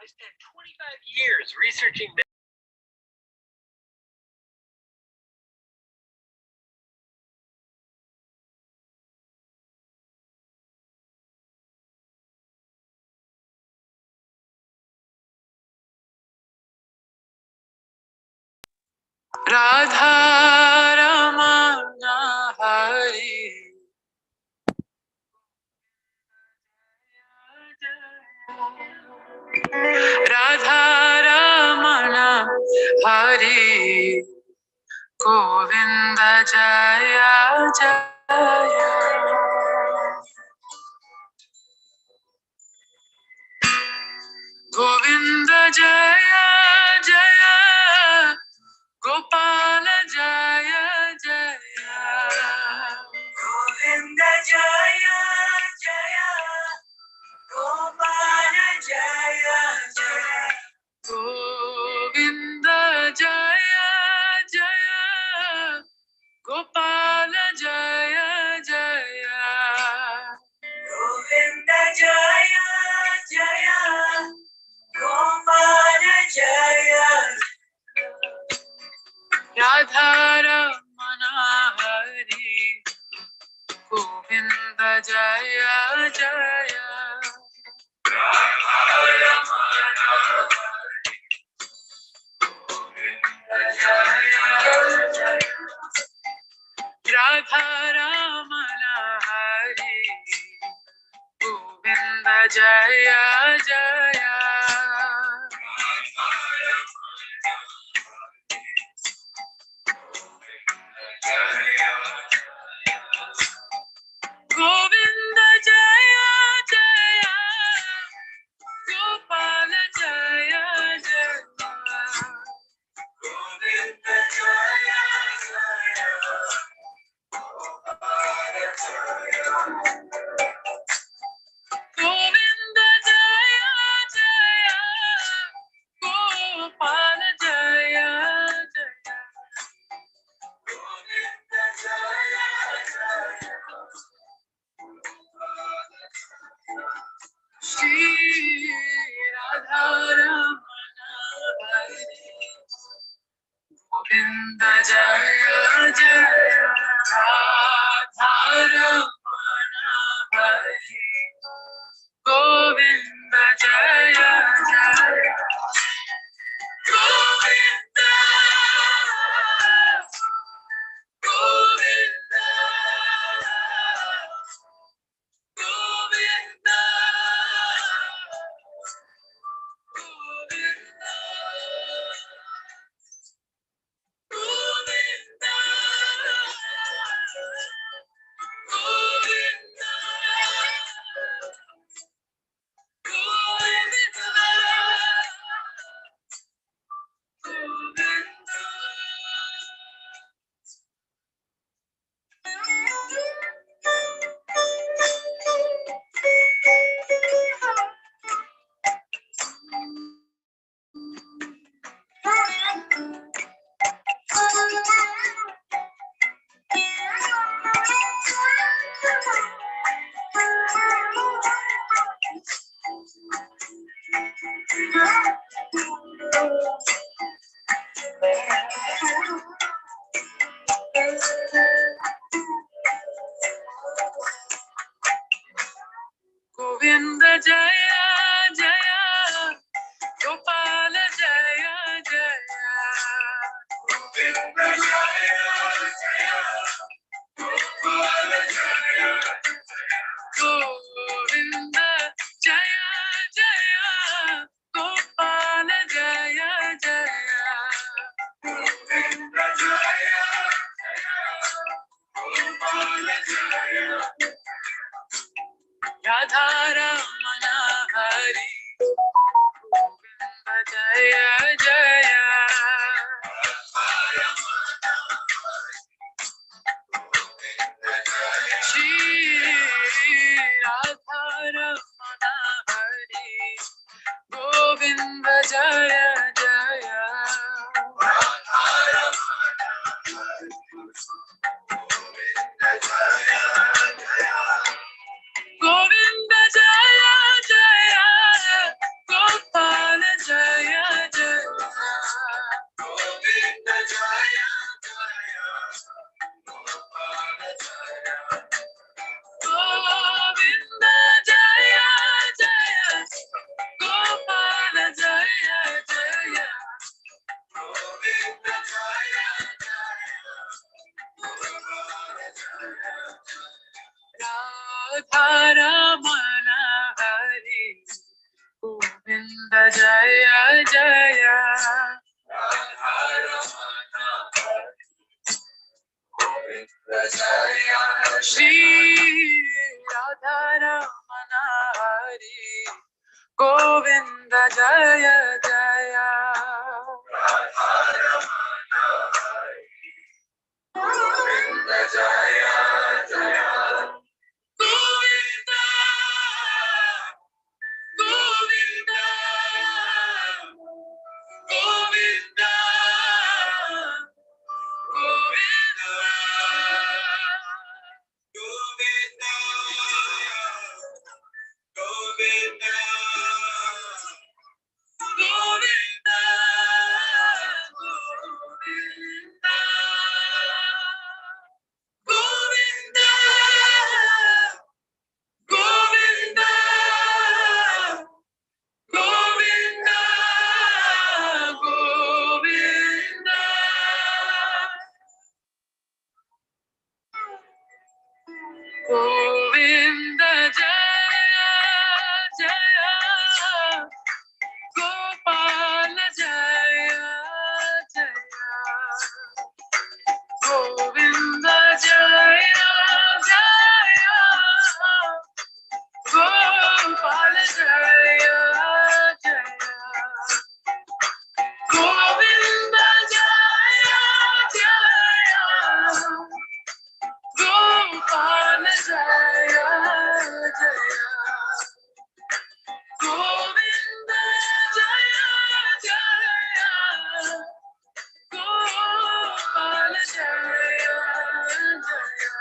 I spent 25 years researching this. Radha Ramana Hari Radha Ramana Hari Govinda Jaya Jaya Govinda Jaya Jaya Gopala Jaya Jaya Govinda Jaya Jaya Gopala Jaya Jaya Govinda Jaya Jaya Gopala Jaya Jaya Govinda Jaya Jaya Gopala Jaya Radha Ramana Hari Govinda Jaya Jaya Radha Ramana Hari Govinda Jaya Jaya Radha Ramana Hari Govinda Jaya Jaya Govinda Jaya Jaya Gopala Jaya Jaya Govinda Jaya Jaya Gopala Jaya Govinda Jaya Jaya Gopala Jaya Jaya Govinda Jaya Jaya Shri Radha Ramana Hari Govinda Jaya Jaya Radha Ramana Hari Govinda Jaya Jaya Govinda Govinda Govinda Govinda Govinda Govinda Govinda Jaya Jaya Gopala Jaya Jaya Govinda Jaya Jaya Gopala Jaya Govinda Jaya Jaya Gopala Jaya Jaya Govinda Jaya Jaya Gopala Jaya Radha Ramana Hari Govinda Jaya Jaya Shri Radha Ramana Hari Govinda Jaya Jaya Radha Ramana Hari Govinda Jaya Jaya Govinda Jaya Jaya Gopala Radharamana Hari Govinda Jaya Jaya Radharamana Hari Govinda Jaya Shri Radharamana Hari Govinda Jaya Jaya Radharamana Hari Govinda Jaya Jaya Govinda Govinda Govinda Govinda Govinda Govinda Govinda Govinda Govinda Govinda Govinda Govinda Jaya Jaya Gopala Jaya Jaya Govinda Jaya Jaya Gopala Jaya Jaya Govinda Jaya Jaya Gopala Jaya Jaya Govinda Jaya Jaya Gopala Jaya Jaya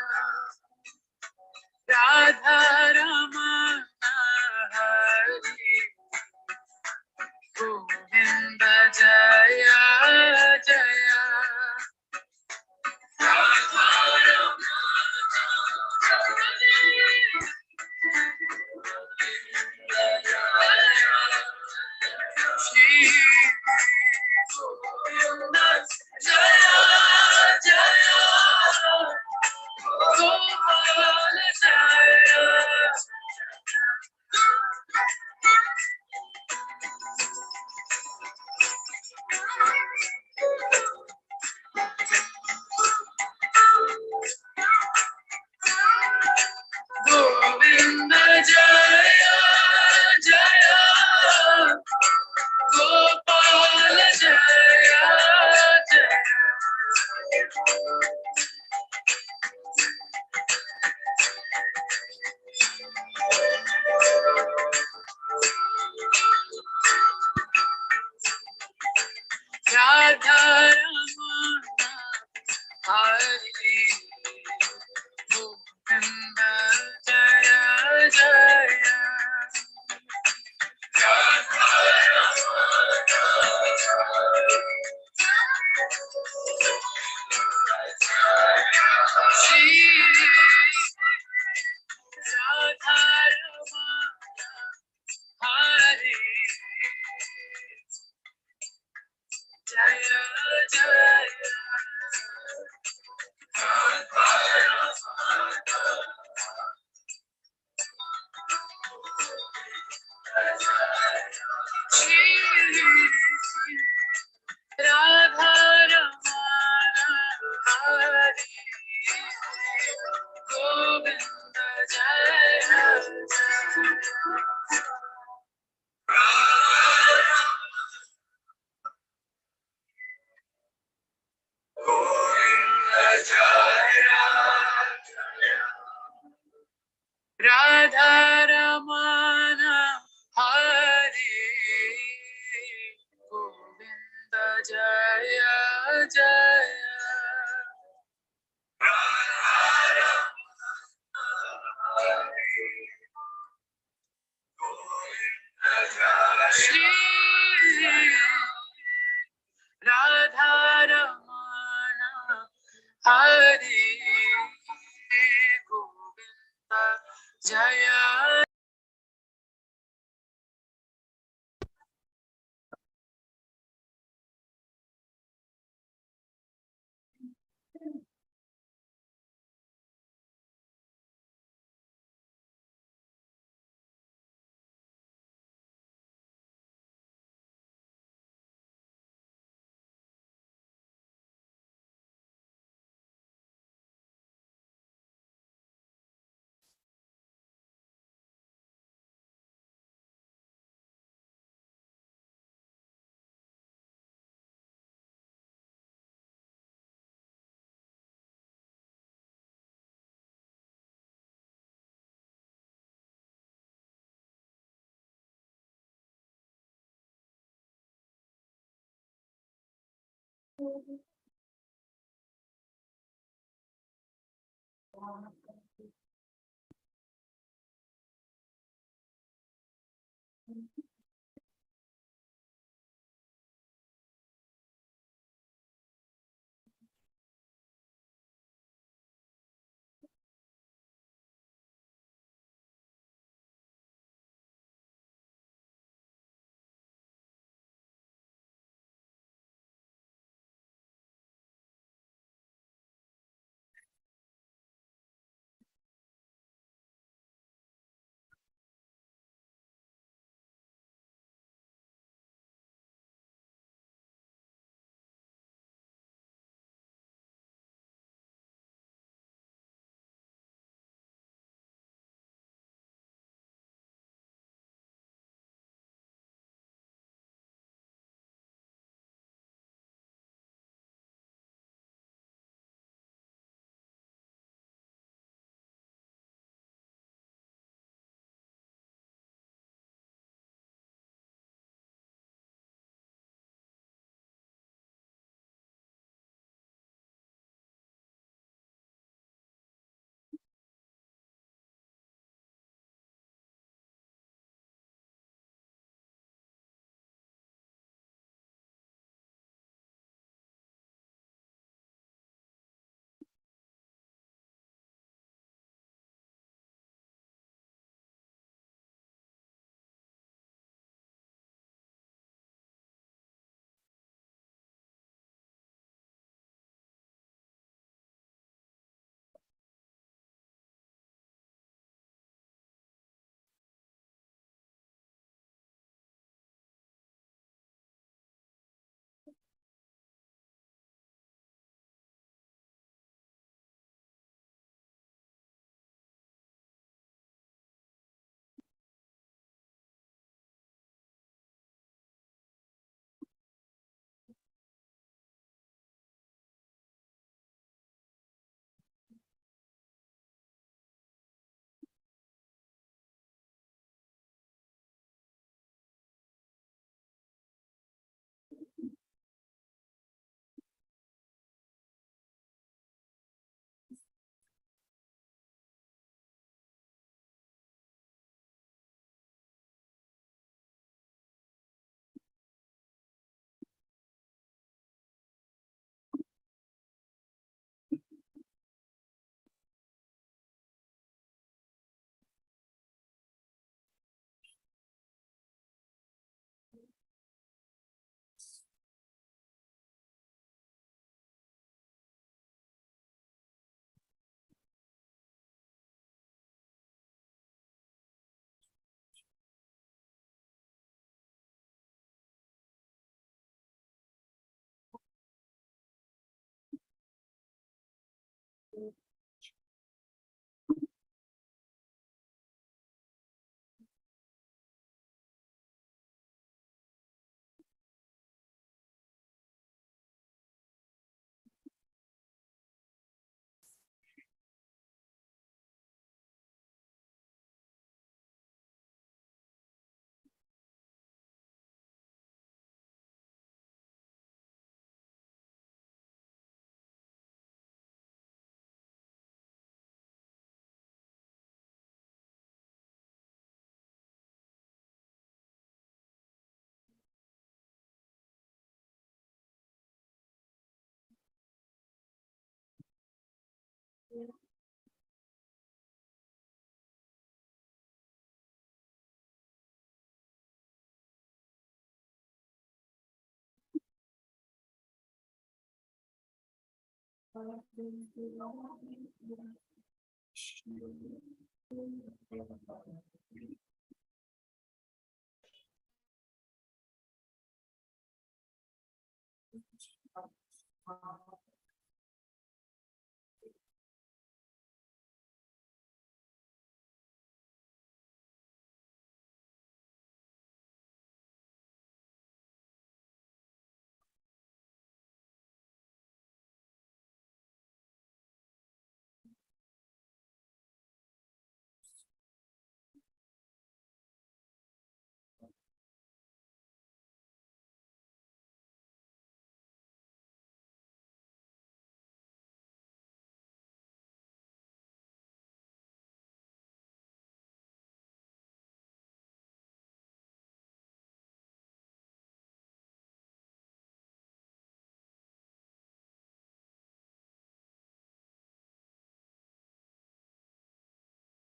Radharamana Hari Govinda Jaya Jaya Shri Govinda Jaya Jaya Gopala Jaya Govinda Jaya Jaya Gopala Jaya Jaya Radharamana Hari Govinda Jaya Jaya Shri Radharamana Hari Jaya Jaya Shri Radharamana Hari Govinda Jaya Radharamana Hari Govinda Jaya Jaya Shri Radharamana Hari Govinda Jaya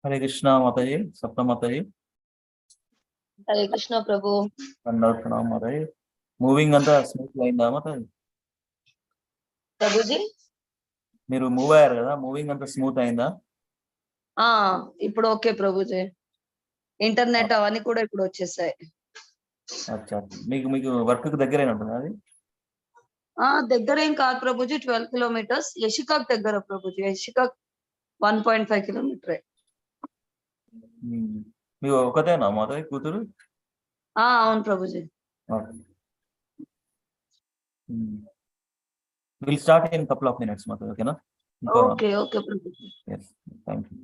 Hare Krishna Mataji, Sapna Mataji, Hare Krishna Prabhu. Pranam Mataji. Moving on the smooth line Mataji. Prabhuji? మీరు move అయ్యారు కదా, moving అంతా smooth అయిందా? ఇప్పుడు okay Prabhuji, internet అవన్నీ కూడా ఇప్పుడు వచ్చేసాయి. అచ్చా, మీకు మీకు వర్క్ దగ్గరేనా ఉంటుంది అది? దగ్గర ఏం కాదు ప్రభుజీ, 12 కిలోమీటర్స్. యశికాక్ దగ్గర ప్రభుజీ, యశికాక్ 1.5 కిలోమీటర్. మీకు ఒకతేనా మాధవి కూతురు? అవును Prabhuji. Will start in couple of minutes Madhavi, ఓకేనా? Okay okay Prabhuji. yes, thank you.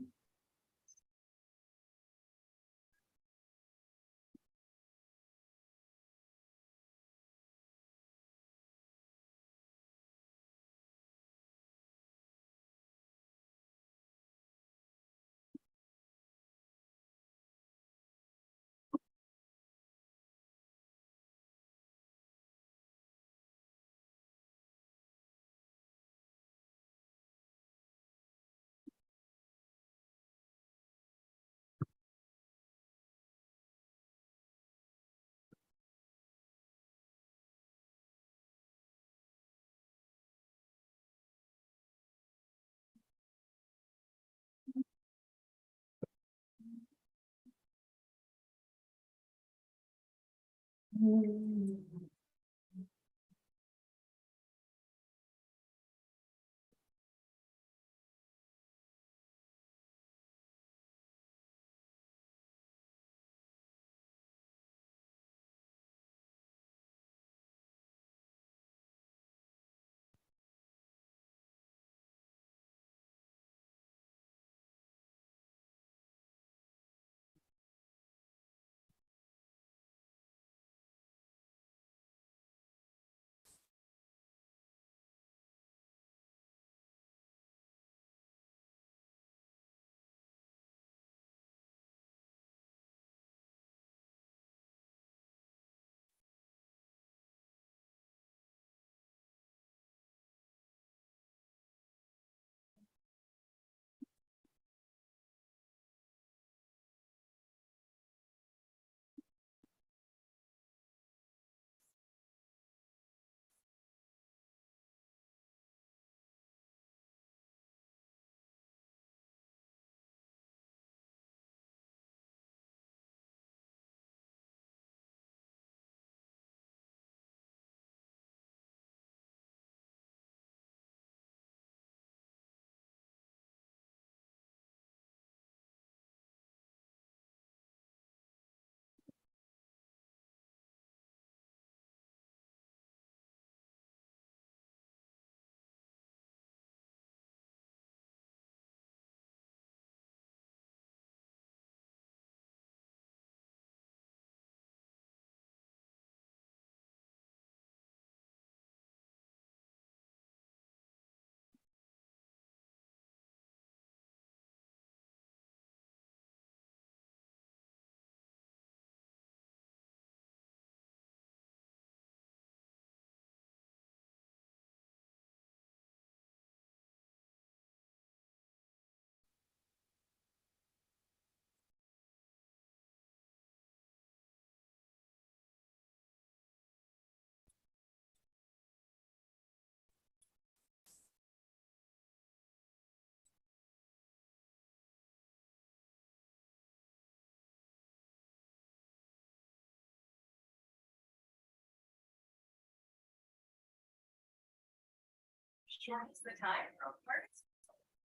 Shortens the time from first,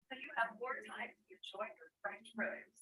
so you have more time to enjoy your French produce.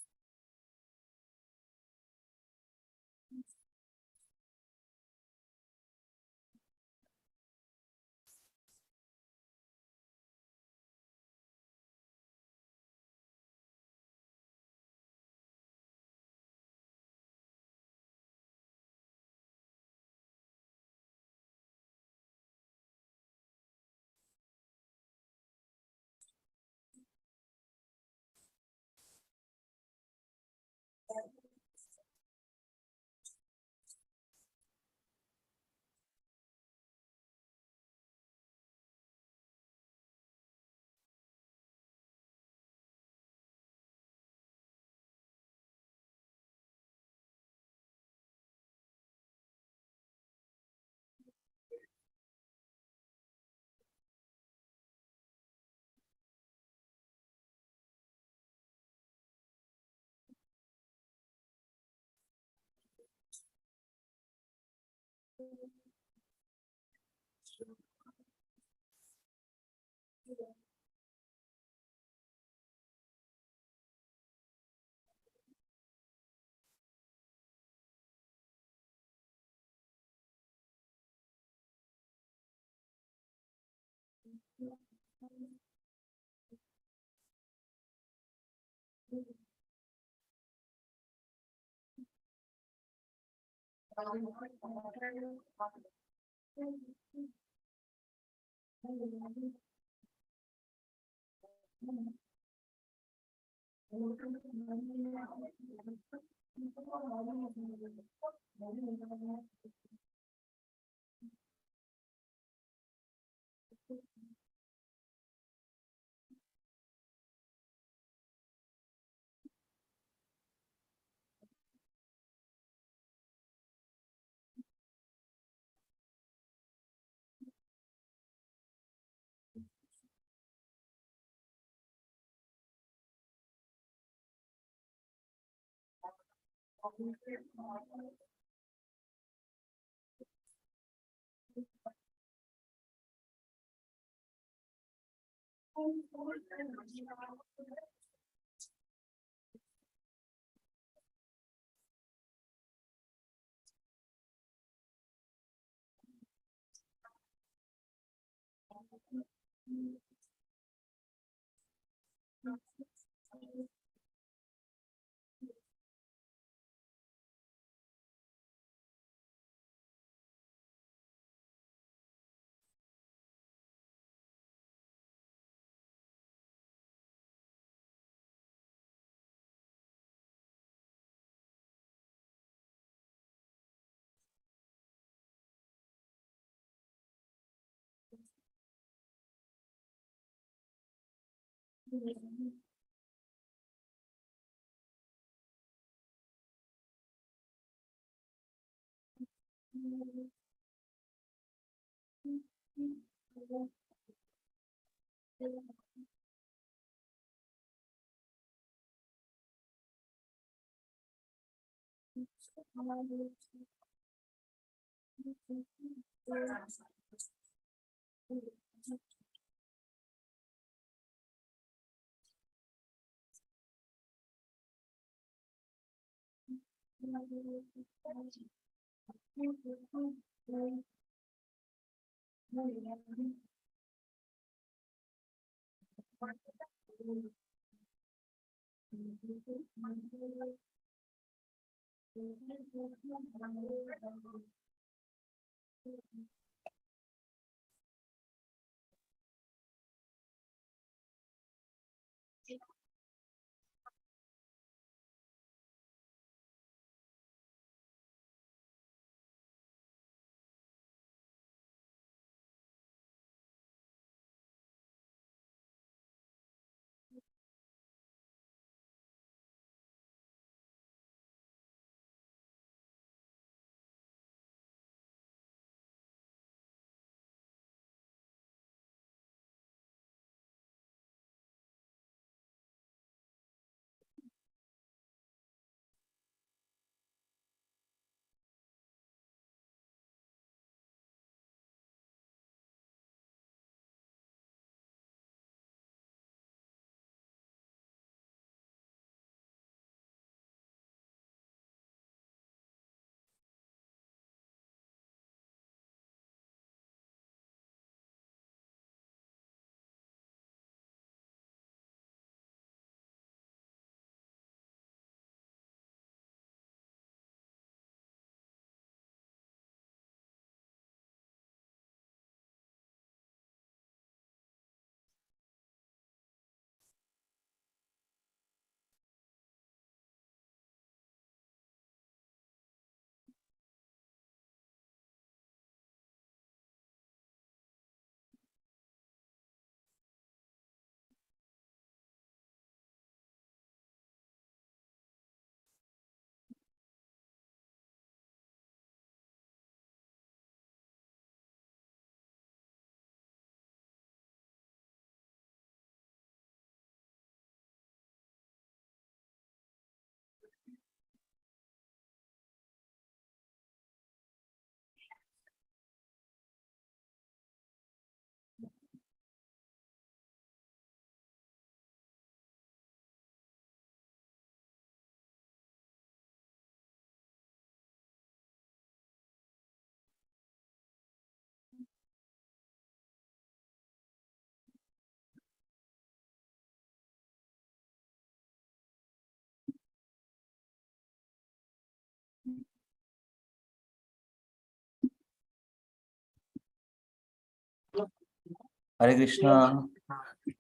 Hare Krishna,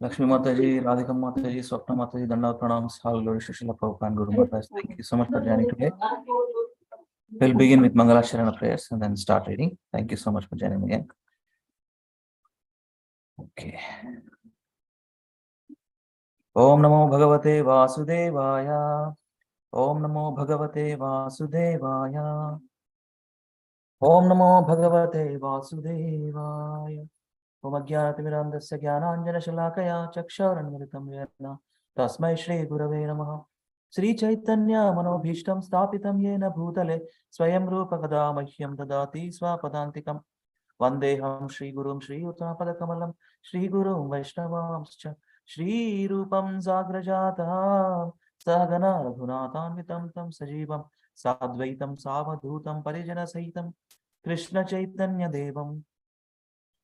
Lakshmi Mataji, Radhika Mataji, Swapna Mataji, Dandavat Pranams, all glory to Srila Prabhupada and Guru Maharaj. Thank you so much for joining today. We'll begin with Mangalasharana prayers and then start reading. Thank you so much for joining again. Okay. Om Namo Bhagavate Vasudevaya. Om Namo Bhagavate Vasudevaya. Om Namo Bhagavate Vasudevaya. Om Ajnanatirandasya Jnananjana Shalakaya Chakshauranmritam Yena Tasmai Shri Gurave Namaha. Sri Chaitanya Manobhishtam Stapitam Yena Bhutale Swayam Rupa Kada Mahyam Dadati Swapadantikam Vandeham Shri Gurum Shri Uttapadakamalam Shri Gurum Vaishnavamscha Shri Rupam Zagrajata Sahagana Raghunathanvitam Tam Sajivam Sadvaitam Savadhutam Parijana Sahitam Krishna Chaitanya Devam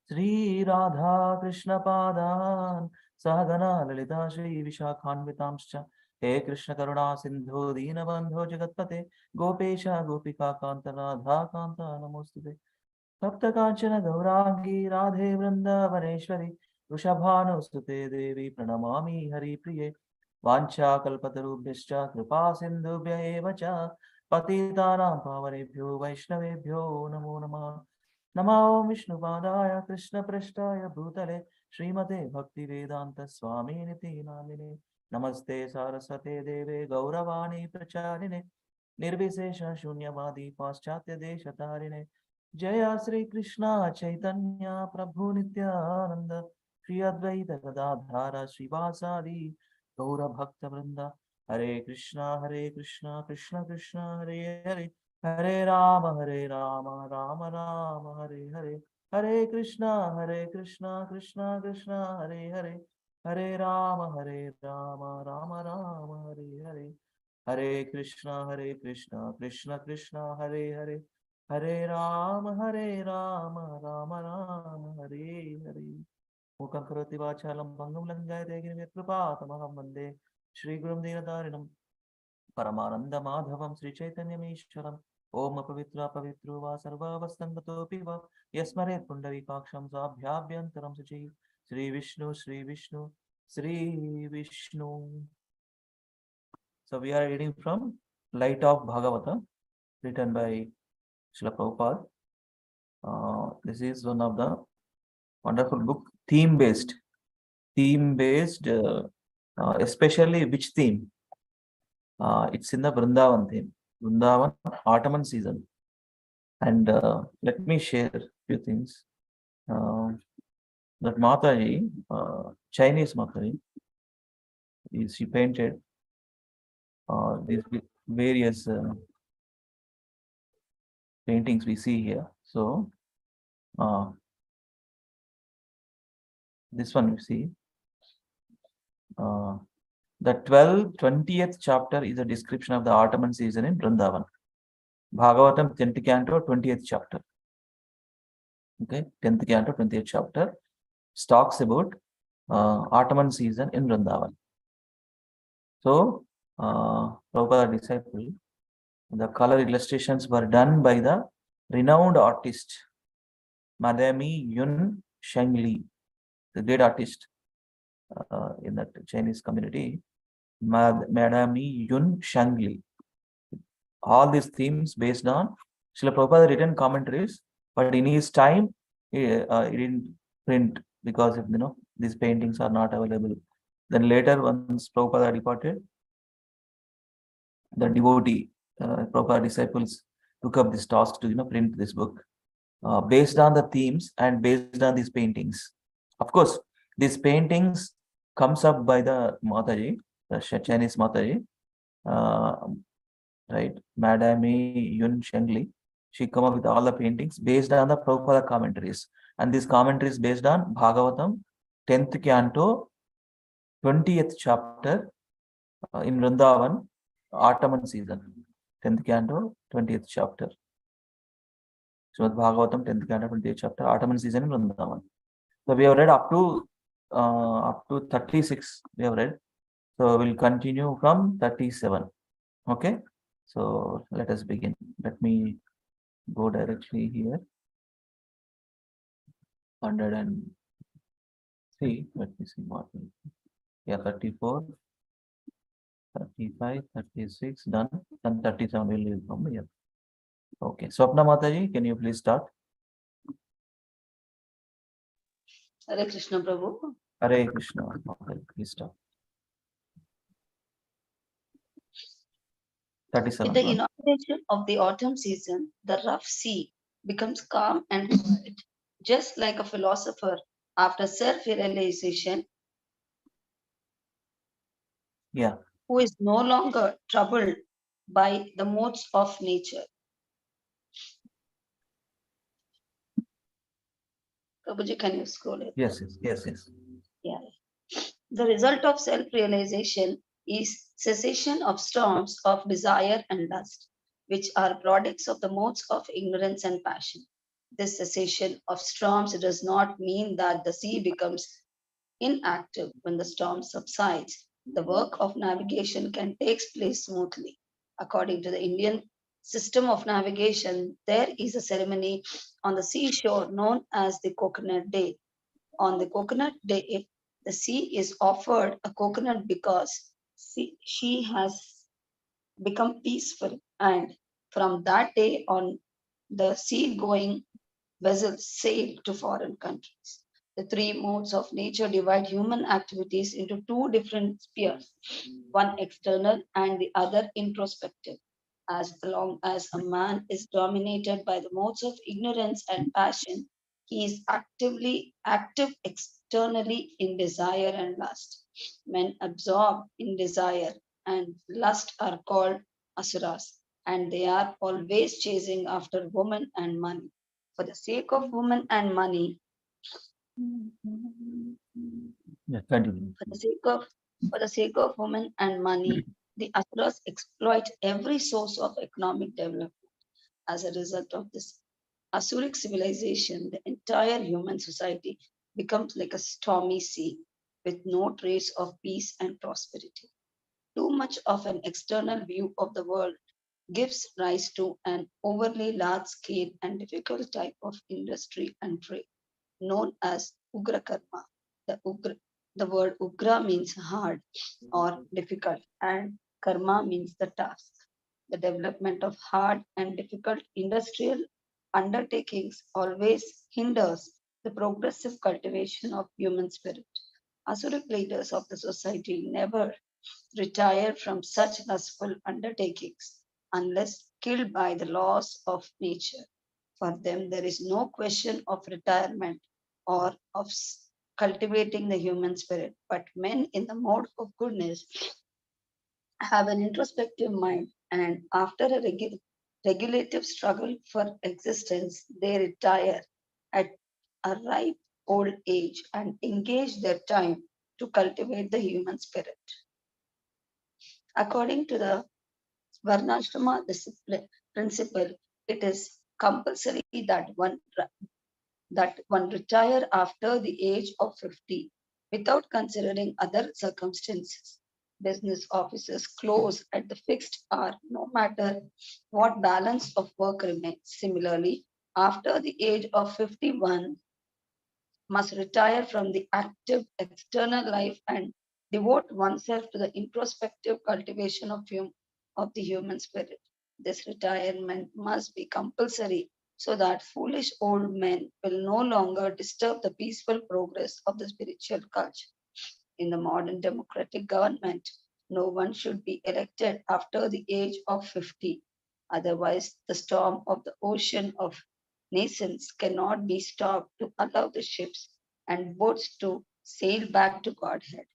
Sri Radha Krishna Padan Sahagana Lalita Shri Vishakhanvitamscha He Krishna Karuna Sindhu Dinabandho Jagatpate Gopesha Gopika Kanta Radha Kanta Namostute Tapta Kanchana Gaurangi Radhe Vrindavaneshwari Vrishabhanusute Devi Pranamami Hari Priye Vancha Kalpatarubhyascha Kripa Sindhubhya eva cha Patitanam Pavanebhyo Vaishnavebhyo Namo Namah Namo Vishnu Padaya Krishna Prashtaya Bhutale Srimate Bhakti Vedanta Swami Niti Namine Namaste Saraswate Deve Gauravani Pracharine Nirvisesha Shunyavadi Paschatya Deshatarine Jaya Sri Krishna Chaitanya Prabhu Nityananda Shri Advaita Gadadhara Srivasadi Gaura Bhakta Vrinda Hare Krishna Krishna Krishna Hare Hare Hare Rama Rama Rama Hare Hare Hare Krishna Krishna Krishna Hare Hare Hare Rama Rama Rama Hare Hare Hare Krishna Krishna Krishna Hare Hare Hare Rama Rama Rama Hare Hare Mukam karoti vachalam bangam langayate girme kripatamaham vande Shri Gurum Dinadarinam Paramananda Madhavam Sri Chaitanyam Ishwaram Om Apavitra Pavitro Va Sarva Vastangato Piva Yasmare Pundarikaksham Sabhyabhyantaram Sachi Sri Vishnu Sri Vishnu Sri Vishnu. So we are reading from Light of Bhagavata, written by Srila Prabhupada. This is one of the wonderful book, theme-based, especially which theme? It's in the Vrindavan theme, Vrindavan autumn season. And let me share a few things. That Mataji, Chinese Mataji, she painted these various paintings we see here. So this one you see. The 20th chapter is a description of the autumn season in Vrindavan. Bhagavatam 10th canto, 20th chapter. Okay, 10th canto, 20th chapter talks about autumn season in Vrindavan. So, Prabhupada disciple, the color illustrations were done by the renowned artist Madame Yun Shengli, the great artist in that Chinese community, Madame Yun Shengli. All these themes based on Srila Prabhupada written commentaries, but in his time, he didn't print because if, these paintings are not available. Then later, once Prabhupada departed, the devotee, Prabhupada disciples took up this task to print this book based on the themes and based on these paintings. Of course, these paintings comes up by the Mataji, the Chinese Mataji, right? Madame Yun Shengli. She come up with all the paintings based on the Prabhupada commentaries. And these commentaries based on Bhagavatam, 10th canto, 20th chapter in Vrindavan, autumn season. 10th canto, 20th chapter. So Bhagavatam, 10th canto, 20th chapter, autumn season in Vrindavan. So we have read up to 36. We have read. So we'll continue from 37. Okay. So let us begin. Let me go directly here. See, let me see what. 34, 35, 36, done, and 37 will leave from here. Okay, Swapna Mataji, can you please start? Hare Krishna Prabhu. Hare Krishna. Okay, please start. 37. With the inauguration of the autumn season, the rough sea becomes calm and quiet, just like a philosopher after self-realization Yeah, who is no longer troubled by the modes of nature. Prabhuji, can you scroll it? yes. Yeah. The result of self-realization is cessation of storms of desire and lust, which are products of the modes of ignorance and passion. This cessation of storms does not mean that the sea becomes inactive when the storm subsides. The work of navigation can take place smoothly. According to the Indian system of navigation, there is a ceremony on the seashore known as the Coconut Day. On the Coconut Day, the sea is offered a coconut because she has become peaceful, and from that day on, the sea-going vessels sail to foreign countries. The three modes of nature divide human activities into two different spheres, one external and the other introspective. As long as a man is dominated by the modes of ignorance and passion, he is actively active externally in desire and lust. Men absorbed in desire and lust are called asuras, and they are always chasing after woman and money. For the sake of woman and money, Yeah, continue. for the sake of women and money, the asuras exploit every source of economic development. As a result of this Asuric civilization, the entire human society becomes like a stormy sea with no trace of peace and prosperity. Too much of an external view of the world gives rise to an overly large scale and difficult type of industry and trade known as Ugra Karma. The word Ugra means hard or difficult, and Karma means the task. The development of hard and difficult industrial undertakings always hinders the progressive cultivation of human spirit. Asuric leaders of the society never retire from such lustful undertakings unless killed by the laws of nature. For them, there is no question of retirement or of cultivating the human spirit, but men in the mode of goodness have an introspective mind, and after a regulative struggle for existence, they retire at a ripe old age and engage their time to cultivate the human spirit. According to the Varnashrama discipline principle, it is compulsory that one retire after the age of 50 without considering other circumstances. Business offices close at the fixed hour no matter what balance of work remains. Similarly, after the age of 51, must retire from the active external life and devote oneself to the introspective cultivation of the human spirit. This retirement must be compulsory so that foolish old men will no longer disturb the peaceful progress of the spiritual culture. In the modern democratic government, no one should be elected after the age of 50. Otherwise, the storm of the ocean of nations cannot be stopped to allow the ships and boats to sail back to Godhead.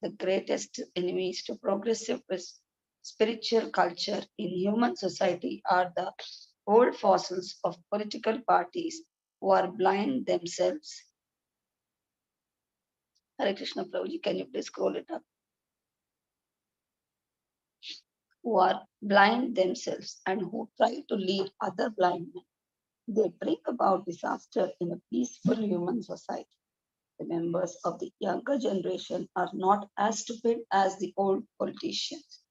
The greatest enemies to progressive spiritual culture in human society are the old fossils of political parties who are blind themselves. Hare Krishna Prabhuji, can you please scroll it up? Who are blind themselves and who try to lead other blind men. They bring about disaster in a peaceful human society. The members of the younger generation are not as stupid as the old politicians,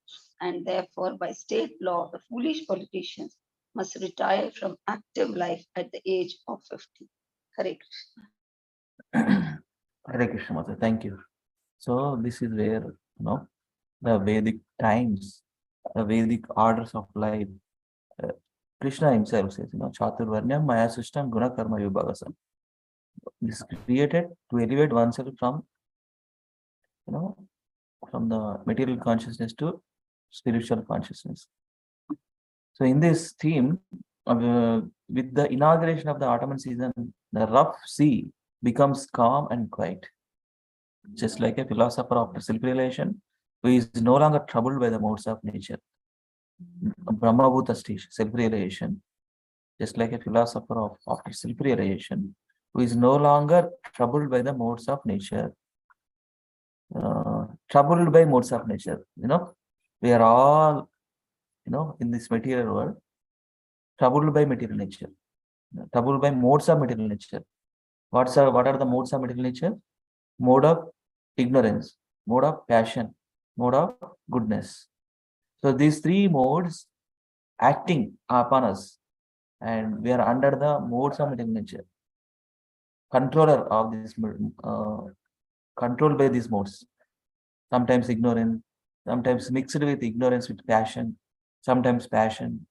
and therefore, by state law, the foolish politicians must retire from active life at the age of 50. Hare Krishna. Hare Krishna Mata. Thank you. So this is where the Vedic times, the Vedic orders of life. uh, Krishna himself says, Chaturvarnyam Maya Sustam Guna Karma Vibhagasa. This is created to elevate oneself from, you know, from the material consciousness to spiritual consciousness. So in this theme, with the inauguration of the autumn season, the rough sea becomes calm and quiet, just like a philosopher after self-realization who is no longer troubled by the modes of nature. Brahmabhuta stage, self-realization, just like a philosopher of after self-realization who is no longer troubled by the modes of nature. Troubled by modes of nature. We are all, in this material world, troubled by material nature, troubled by modes of material nature. What are the modes of material nature? Mode of ignorance, mode of passion, mode of goodness. So these three modes acting upon us, and we are under the modes of material nature, controller of this, controlled by these modes. Sometimes ignorance, sometimes mixed with ignorance with passion, sometimes passion,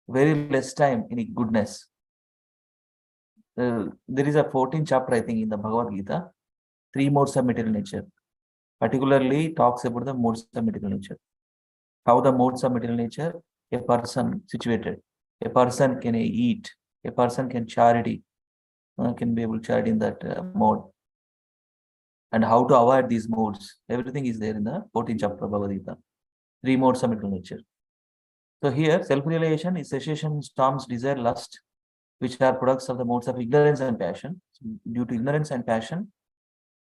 very less time in goodness. There is a 14th chapter, I think, in the Bhagavad Gita, three modes of material nature, particularly talks about the modes of material nature. How the modes of material nature, a person situated, a person can eat, a person can charity, can be able to charity in that mode. And how to avoid these modes. Everything is there in the 14th chapter of Bhagavad Gita. Three modes of material nature. So here, self-realization is cessation, storms, desire, lust, which are products of the modes of ignorance and passion. So due to ignorance and passion,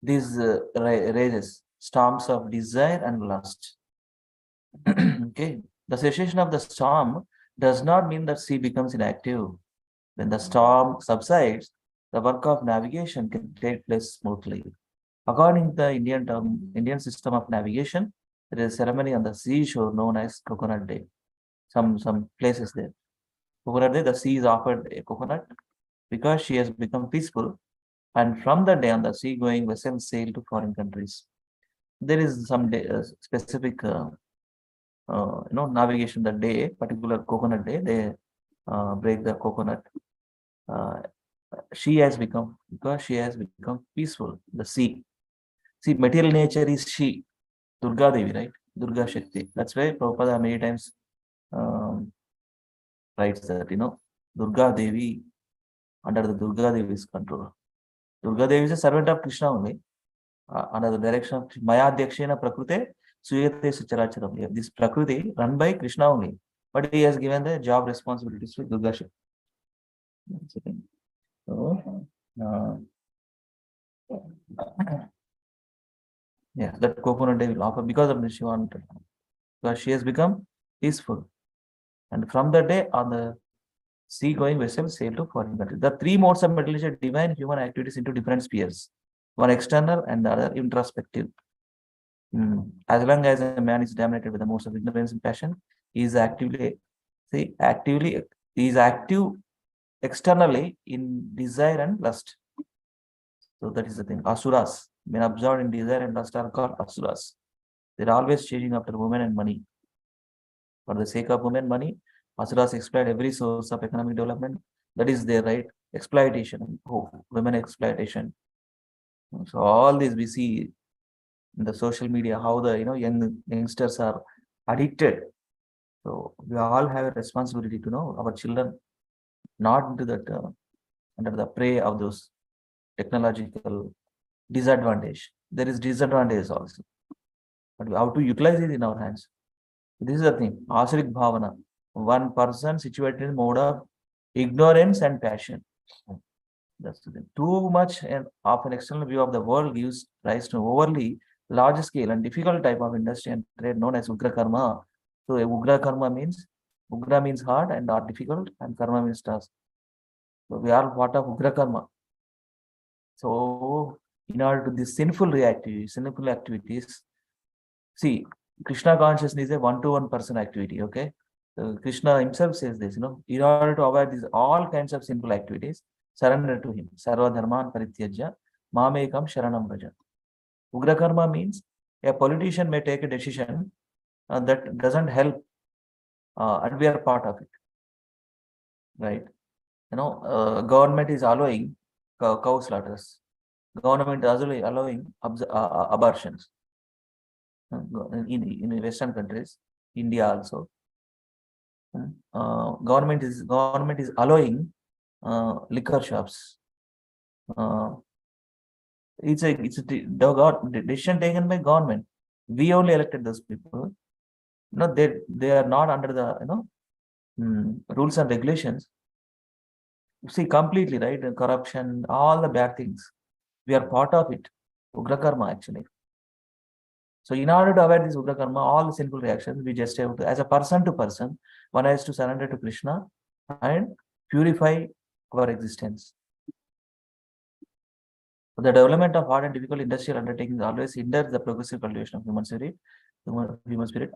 these raises storms of desire and lust. Okay. The cessation of the storm does not mean that sea becomes inactive. When the storm subsides, the work of navigation can take place smoothly. According to the Indian system of navigation, there is a ceremony on the seashore known as Coconut Day. Some places there. Coconut Day, the sea is offered a coconut because she has become peaceful. And from that day on, the sea-going vessels sail to foreign countries. There is some day, specific, navigation that day, particular coconut day, they break the coconut. She has become, because she has become peaceful, the sea. See, material nature is she, Durga Devi, right? Durga Shakti. That's why Prabhupada many times writes that, Durga Devi, under the Durga Devi's control. Durga Devi is a servant of Krishna only, under the direction of Maya Dyakshena Prakrute, Suyate Sucharacharam. This Prakriti run by Krishna only, but he has given the job responsibilities to Durga Shakti. So, yeah, that coconut day will offer because of this she wanted, because she has become peaceful. And from that day on, the sea-going vessels sail to foreign countries. The three modes of meditation divine human activities into different spheres, one external and the other introspective. As long as a man is dominated by the modes of ignorance and passion, he is active externally in desire and lust. So that is the thing. Asuras, men absorbed in desire and lust are called asuras. They're always chasing after women and money. For the sake of women, money, asuras exploit every source of economic development. That is their right. Exploitation, women exploitation. So all this we see in the social media, how the youngsters are addicted. So we all have a responsibility to know our children not into that under the prey of those technological disadvantage. There is disadvantage also, but how to utilize it in our hands. This is the thing. Asrik bhavana, one person situated in mode of ignorance and passion. That's the thing. Too much and of an external view of the world gives rise to overly large scale and difficult type of industry and trade known as ugra karma. So ugra karma means ugra means hard and not difficult, and karma means task. So we are part of ugra karma. So in order to these sinful activities, see, Krishna consciousness is a one-to-one person activity. Okay, Krishna himself says this. In order to avoid these all kinds of sinful activities, surrender to him. Sarva dharman parityajya Mamekam Sharanam Vraja. Ugra karma means a politician may take a decision that doesn't help, and we are part of it, right? Government is allowing cow slaughters. Government is also allowing abortions in Western countries, India also. Government is allowing liquor shops. It's a decision taken by government. We only elected those people. They are not under the rules and regulations. See completely, right? Corruption, all the bad things. We are part of it. Ugra karma actually. So in order to avoid this Ugra karma, all the sinful reactions, we just have to, as a person to person, one has to surrender to Krishna and purify our existence. The development of hard and difficult industrial undertakings always hinders the progressive cultivation of human spirit.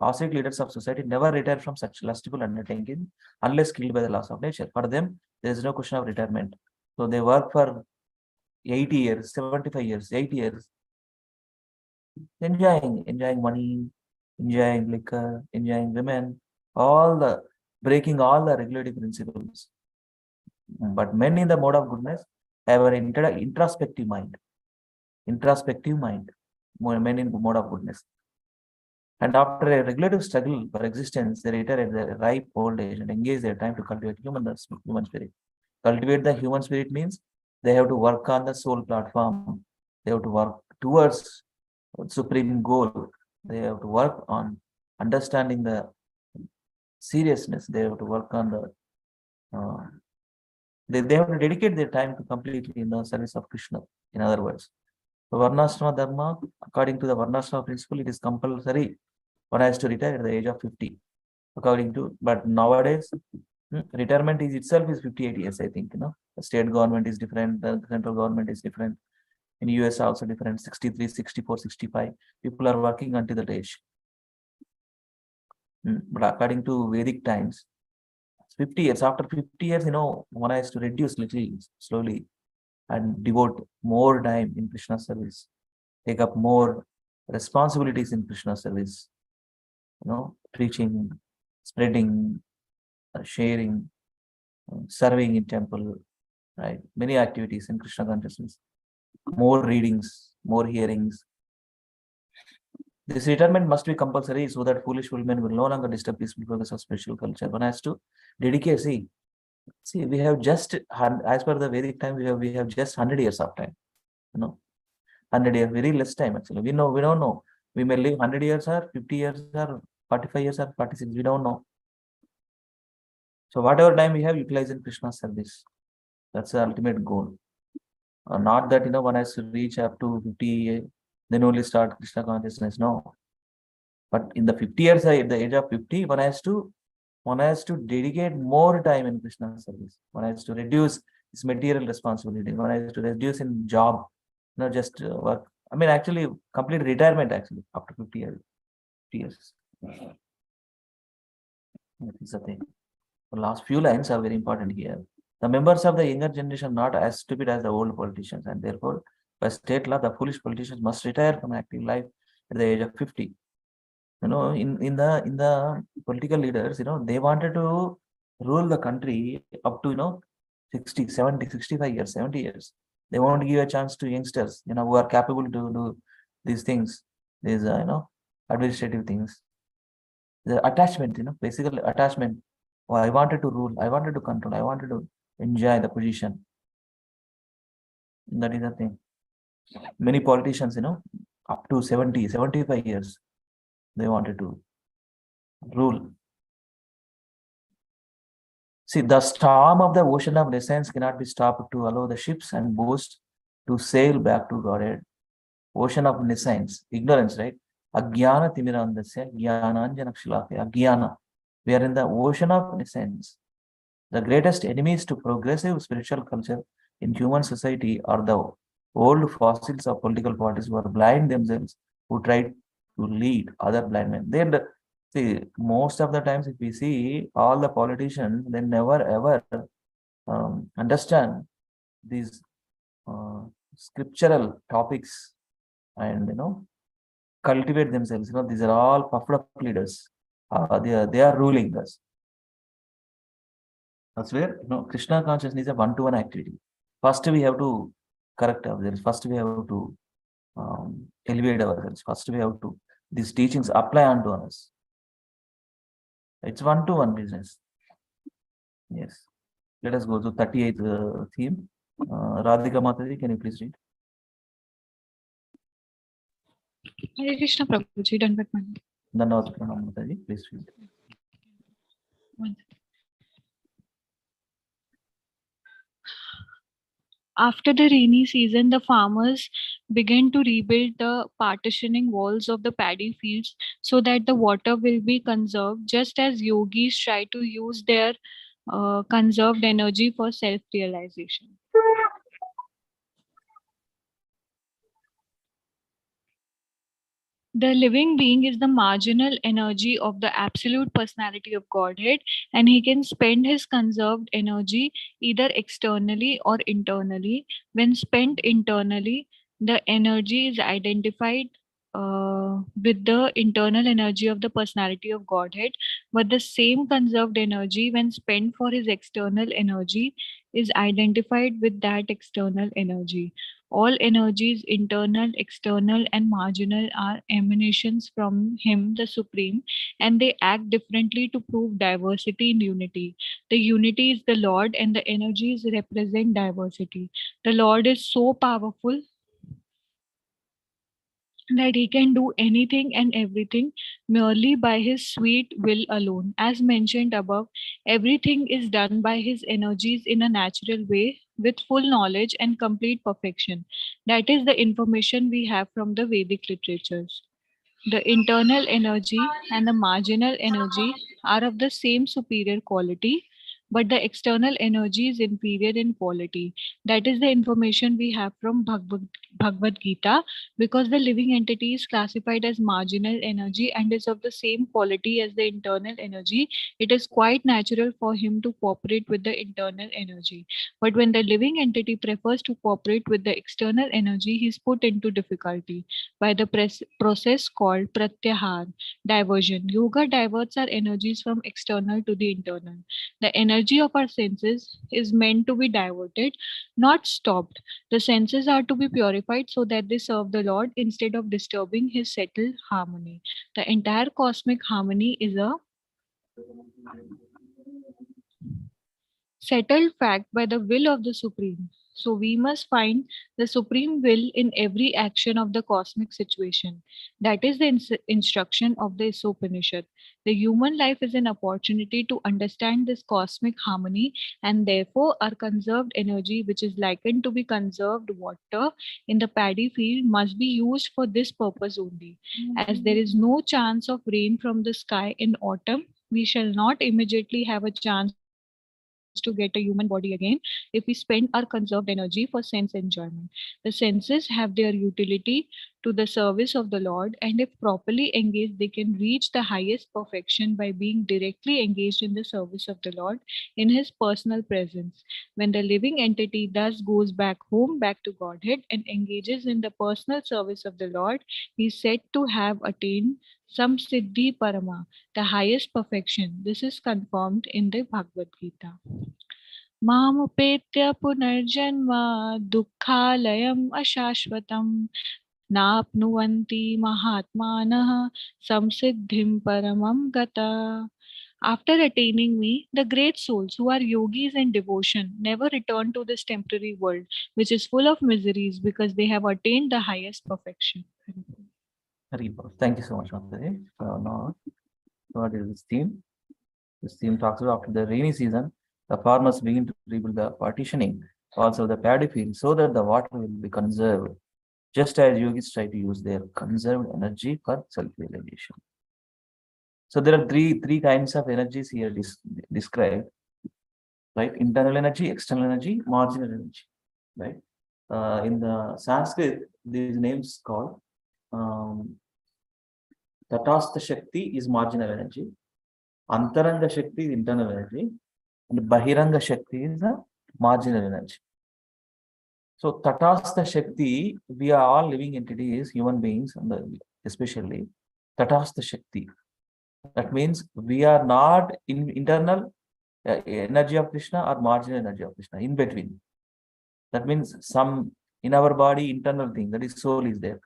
Ascetic leaders of society never retire from such lustful undertaking unless killed by the laws of nature. For them, there is no question of retirement. So they work for 80 years, 75 years, 80 years, enjoying money, enjoying liquor, enjoying women, breaking all the regulative principles. But men in the mode of goodness have an introspective mind. Men in the mode of goodness. And after a regulative struggle for existence, they retire at the ripe old age and engage their time to cultivate human spirit. Cultivate the human spirit means they have to work on the soul platform. They have to work towards supreme goal. They have to work on understanding the seriousness. They have to work on they have to dedicate their time to completely in the service of Krishna. In other words, the Varnashrama Dharma, according to the Varnashrama principle, it is compulsory. One has to retire at the age of 50. But nowadays, retirement is itself is 58 years, I think. The state government is different, the central government is different. In US also different, 63, 64, 65. People are working until that age. But according to Vedic times, 50 years. After 50 years, one has to reduce little slowly and devote more time in Krishna service. Take up more responsibilities in Krishna service. Preaching, spreading, sharing, serving in temple, right? Many activities in Krishna consciousness. More readings, more hearings. This retirement must be compulsory so that foolish women will no longer disturb peaceful progress of spiritual culture. One has to dedicate. See, we have just, as per the Vedic time, we have just 100 years of time. 100 years, very less time actually. We don't know. We may live 100 years or 50 years or 45 years or 46. We don't know. So whatever time we have, utilize in Krishna service. That's the ultimate goal. Not that one has to reach up to 50, then only start Krishna consciousness. No. But in the 50 years, at the age of 50, one has to dedicate more time in Krishna service. One has to reduce his material responsibility. One has to reduce in job, not just work. I mean, actually, complete retirement actually after 50 years. 50 years. That is the thing. The last few lines are very important here. The members of the younger generation are not as stupid as the old politicians, and therefore, by state law, the foolish politicians must retire from active life at the age of 50. In the political leaders, they wanted to rule the country up to 60, 70, 65 years, 70 years. They want to give a chance to youngsters, who are capable to do these things, these administrative things. The attachment, basically attachment. Oh, I wanted to rule, I wanted to control, I wanted to enjoy the position. That is the thing. Many politicians, up to 70, 75 years, they wanted to rule. See, the storm of the ocean of nescience cannot be stopped to allow the ships and boats to sail back to Godhead. Ocean of nescience, ignorance, right? Agyana timirandasya, jnananjana kshilakya, agyana. We are in the ocean of nescience. The greatest enemies to progressive spiritual culture in human society are the old fossils of political parties who are blind themselves, who try to lead other blind men. See, most of the times, if we see all the politicians, they never ever understand these scriptural topics and cultivate themselves. These are all puffed up leaders. They are ruling us. That's where Krishna consciousness is a one-to-one activity. First we have to correct ourselves. First we have to elevate ourselves. First we have to these teachings apply onto us. It's one-to-one business. Yes. Let us go to 38th theme. Radhika Mataji, can you please read? Hare Krishna Prabhuji, Dandavat Pranam. Dandavat Pranam Mataji, please read. One second. After the rainy season, the farmers began to rebuild the partitioning walls of the paddy fields so that the water will be conserved, just as yogis try to use their conserved energy for self-realization. The living being is the marginal energy of the absolute personality of Godhead, and he can spend his conserved energy either externally or internally. When spent internally, the energy is identified with the internal energy of the personality of Godhead, but the same conserved energy, when spent for his external energy, is identified with that external energy. All energies, internal, external, and marginal, are emanations from Him, the Supreme, and they act differently to prove diversity in unity. The unity is the Lord, and the energies represent diversity. The Lord is so powerful that he can do anything and everything merely by his sweet will alone. As mentioned above, everything is done by his energies in a natural way with full knowledge and complete perfection. That is the information we have from the Vedic literatures. The internal energy and the marginal energy are of the same superior quality, but the external energy is inferior in quality. That is the information we have from Bhagavad Gita, because the living entity is classified as marginal energy and is of the same quality as the internal energy. It is quite natural for him to cooperate with the internal energy. But when the living entity prefers to cooperate with the external energy, he is put into difficulty by the process called pratyahar, diversion. Yoga diverts our energies from external to the internal. The energy of our senses is meant to be diverted, not stopped. The senses are to be purified so that they serve the Lord instead of disturbing his settled harmony. The entire cosmic harmony is a settled fact by the will of the Supreme. So we must find the Supreme will in every action of the cosmic situation. That is the instruction of the Upanishad. The human life is an opportunity to understand this cosmic harmony, and therefore our conserved energy, which is likened to be conserved water in the paddy field, must be used for this purpose only. As there is no chance of rain from the sky in autumn, we shall not immediately have a chance to get a human body again if we spend our conserved energy for sense enjoyment. The senses have their utility to the service of the Lord, and if properly engaged, they can reach the highest perfection by being directly engaged in the service of the Lord in His personal presence. When the living entity thus goes back home, back to Godhead, and engages in the personal service of the Lord, he is said to have attained Samsiddhi Parama, the highest perfection. This is confirmed in the Bhagavad Gita. Mamupeत्य punarjanma dukkhalayam ashashvatam napnuvanti mahatmanah samsiddhim paramam gata. After attaining me, the great souls who are yogis in devotion never return to this temporary world, which is full of miseries, because they have attained the highest perfection. Thank you so much, Mataji. So now, what is this theme? This theme talks about after the rainy season, the farmers begin to rebuild the partitioning, also the paddy field, so that the water will be conserved, just as yogis try to use their conserved energy for self-realization. So there are three kinds of energies here described, right? Internal energy, external energy, marginal energy, right? In the Sanskrit, these names called Tatastha Shakti is marginal energy, Antaranga Shakti is internal energy, and Bahiranga Shakti is a marginal energy. So Tatastha Shakti, we are all living entities, human beings, and especially Tatastha Shakti. That means we are not in internal energy of Krishna or marginal energy of Krishna, in between. That means some in our body, internal thing, that is soul is there,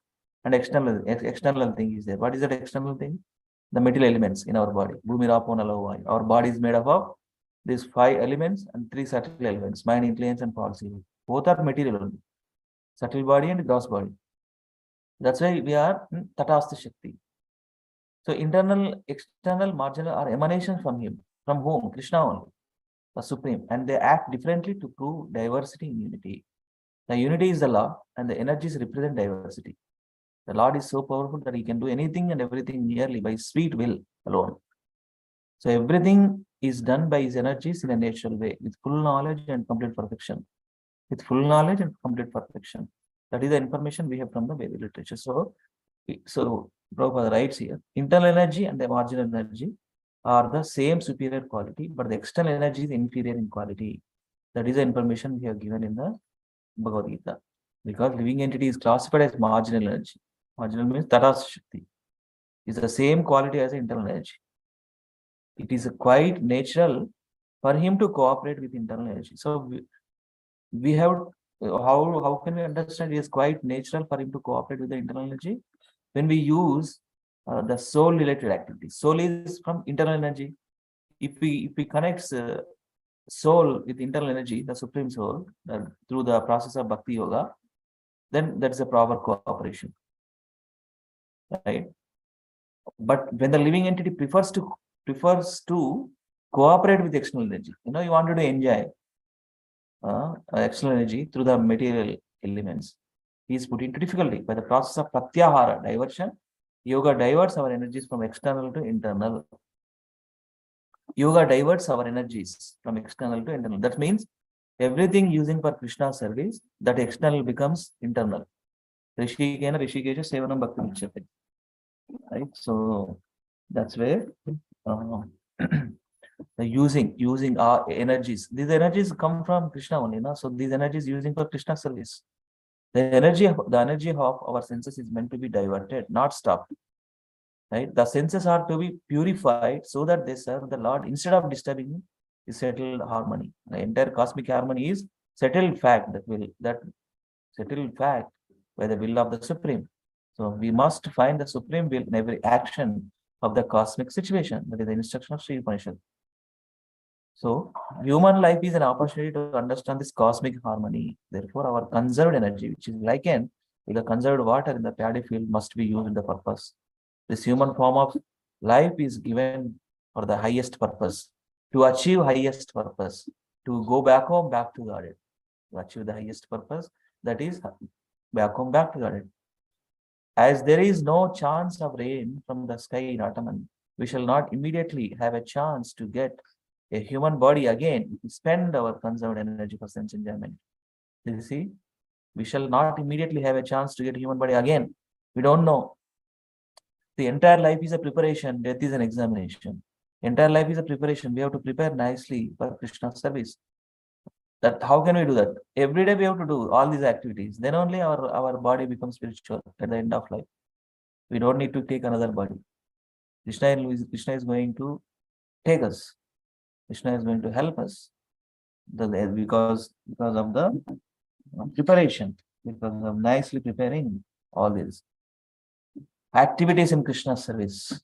and external thing is there. What is that external thing? The material elements in our body. Bhumi, Rapo, Nalo, Vayu. Our body is made up of these 5 elements and 3 subtle elements, mind, intelligence, and false ego. Both are material only. Subtle body and gross body. That's why we are Tatastha Shakti. So internal, external, marginal are emanations from him. From whom? Krishna only, the Supreme. And they act differently to prove diversity in unity. The unity is the law, and the energies represent diversity. The Lord is so powerful that he can do anything and everything merely by sweet will alone. So everything is done by his energies in a natural way, with full knowledge and complete perfection. With full knowledge and complete perfection. That is the information we have from the Vedic literature. So Prabhupada writes here, internal energy and the marginal energy are the same superior quality, but the external energy is inferior in quality. That is the information we have given in the Bhagavad Gita. Because living entity is classified as marginal energy. Marginal means Tatas Shakti. Is the same quality as internal energy. It is quite natural for him to cooperate with internal energy. So we have, how can we understand it is quite natural for him to cooperate with the internal energy? When we use the soul related activities. Soul is from internal energy. If we connect soul with internal energy, the supreme soul, through the process of bhakti yoga, then that's a proper cooperation, right? But when the living entity prefers to cooperate with external energy, you wanted to enjoy external energy through the material elements, he is put into difficulty by the process of pratyahara, diversion. Yoga diverts our energies from external to internal. Yoga diverts our energies from external to internal. That means everything using for Krishna service, that external becomes internal. Rishikena Rishikesha Sevanam Bhakti Vichyate. Right? So that's where the using our energies. These energies come from Krishna only, no? So these energies using for Krishna service. The energy of our senses is meant to be diverted, not stopped. Right? The senses are to be purified so that they serve the Lord instead of disturbing the settled harmony. The entire cosmic harmony is settled fact that settled fact by the will of the Supreme. So we must find the Supreme will in every action of the cosmic situation. That is the instruction of Sri Upanishad. So human life is an opportunity to understand this cosmic harmony. Therefore, our conserved energy, which is likened to the conserved water in the paddy field, must be used in the purpose. This human form of life is given for the highest purpose, to achieve highest purpose, to go back home, back to Godhead, to achieve the highest purpose, that is back home, back to Godhead. As there is no chance of rain from the sky in autumn, we shall not immediately have a chance to get a human body again if we spend our conserved energy for sense enjoyment. You see, we shall not immediately have a chance to get a human body again. We don't know. The entire life is a preparation, death is an examination. Entire life is a preparation. We have to prepare nicely for Krishna service. That how can we do that? Every day we have to do all these activities. Then only our body becomes spiritual at the end of life. We don't need to take another body. Krishna is going to take us. Krishna is going to help us. Because of the preparation, because of nicely preparing all these activities in Krishna's service.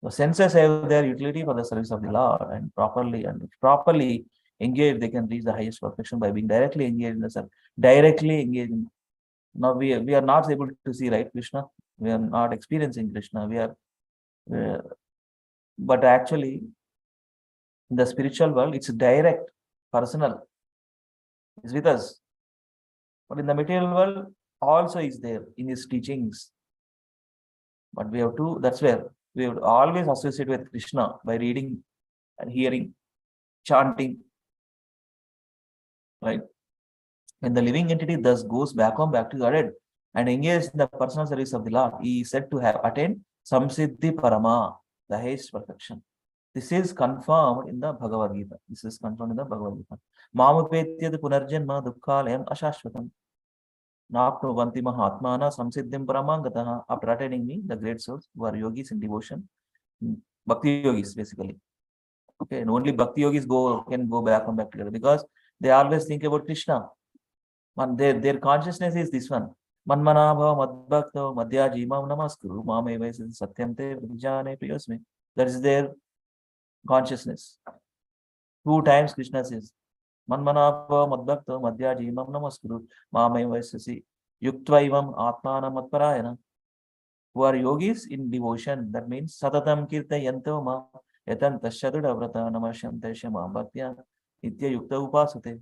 The senses have their utility for the service of the Lord, and properly engaged, they can reach the highest perfection by being directly engaged in the service. Directly engaged. Now we are not able to see, right, Krishna. We are not experiencing Krishna. But actually, in the spiritual world, it's direct, personal. It's with us. But in the material world, also is there in his teachings. But we have to, that's where we would always associate with Krishna by reading and hearing, chanting. Right? When the living entity thus goes back to Godhead and engages in the personal service of the Lord, he is said to have attained Samsiddhi Parama, the highest perfection. This is confirmed in the Bhagavad Gita. Mamupetyad punarjanma dukkhalayam ashashvatam. Napnuvanti Mahatmana Samsiddhim Paramangataha. After attaining me, the great souls who are yogis in devotion, bhakti yogis basically. Okay, and only bhakti yogis can go back and back together because they always think about Krishna. And their consciousness is this one. Manmanabha madbhakto madhyajimam namaskuru mame vaisati satyam te vijane priyosme. That is their consciousness. 2 times Krishna says, Manmanabha madbhakto madhyajimam namaskuru mame vaisasi yuktva atmanam atparayana. Who are yogis in devotion, that means satatam kirtayanto ma yatan tashaduda vrata namasham teshamam bhaktya nitya yukta upasate.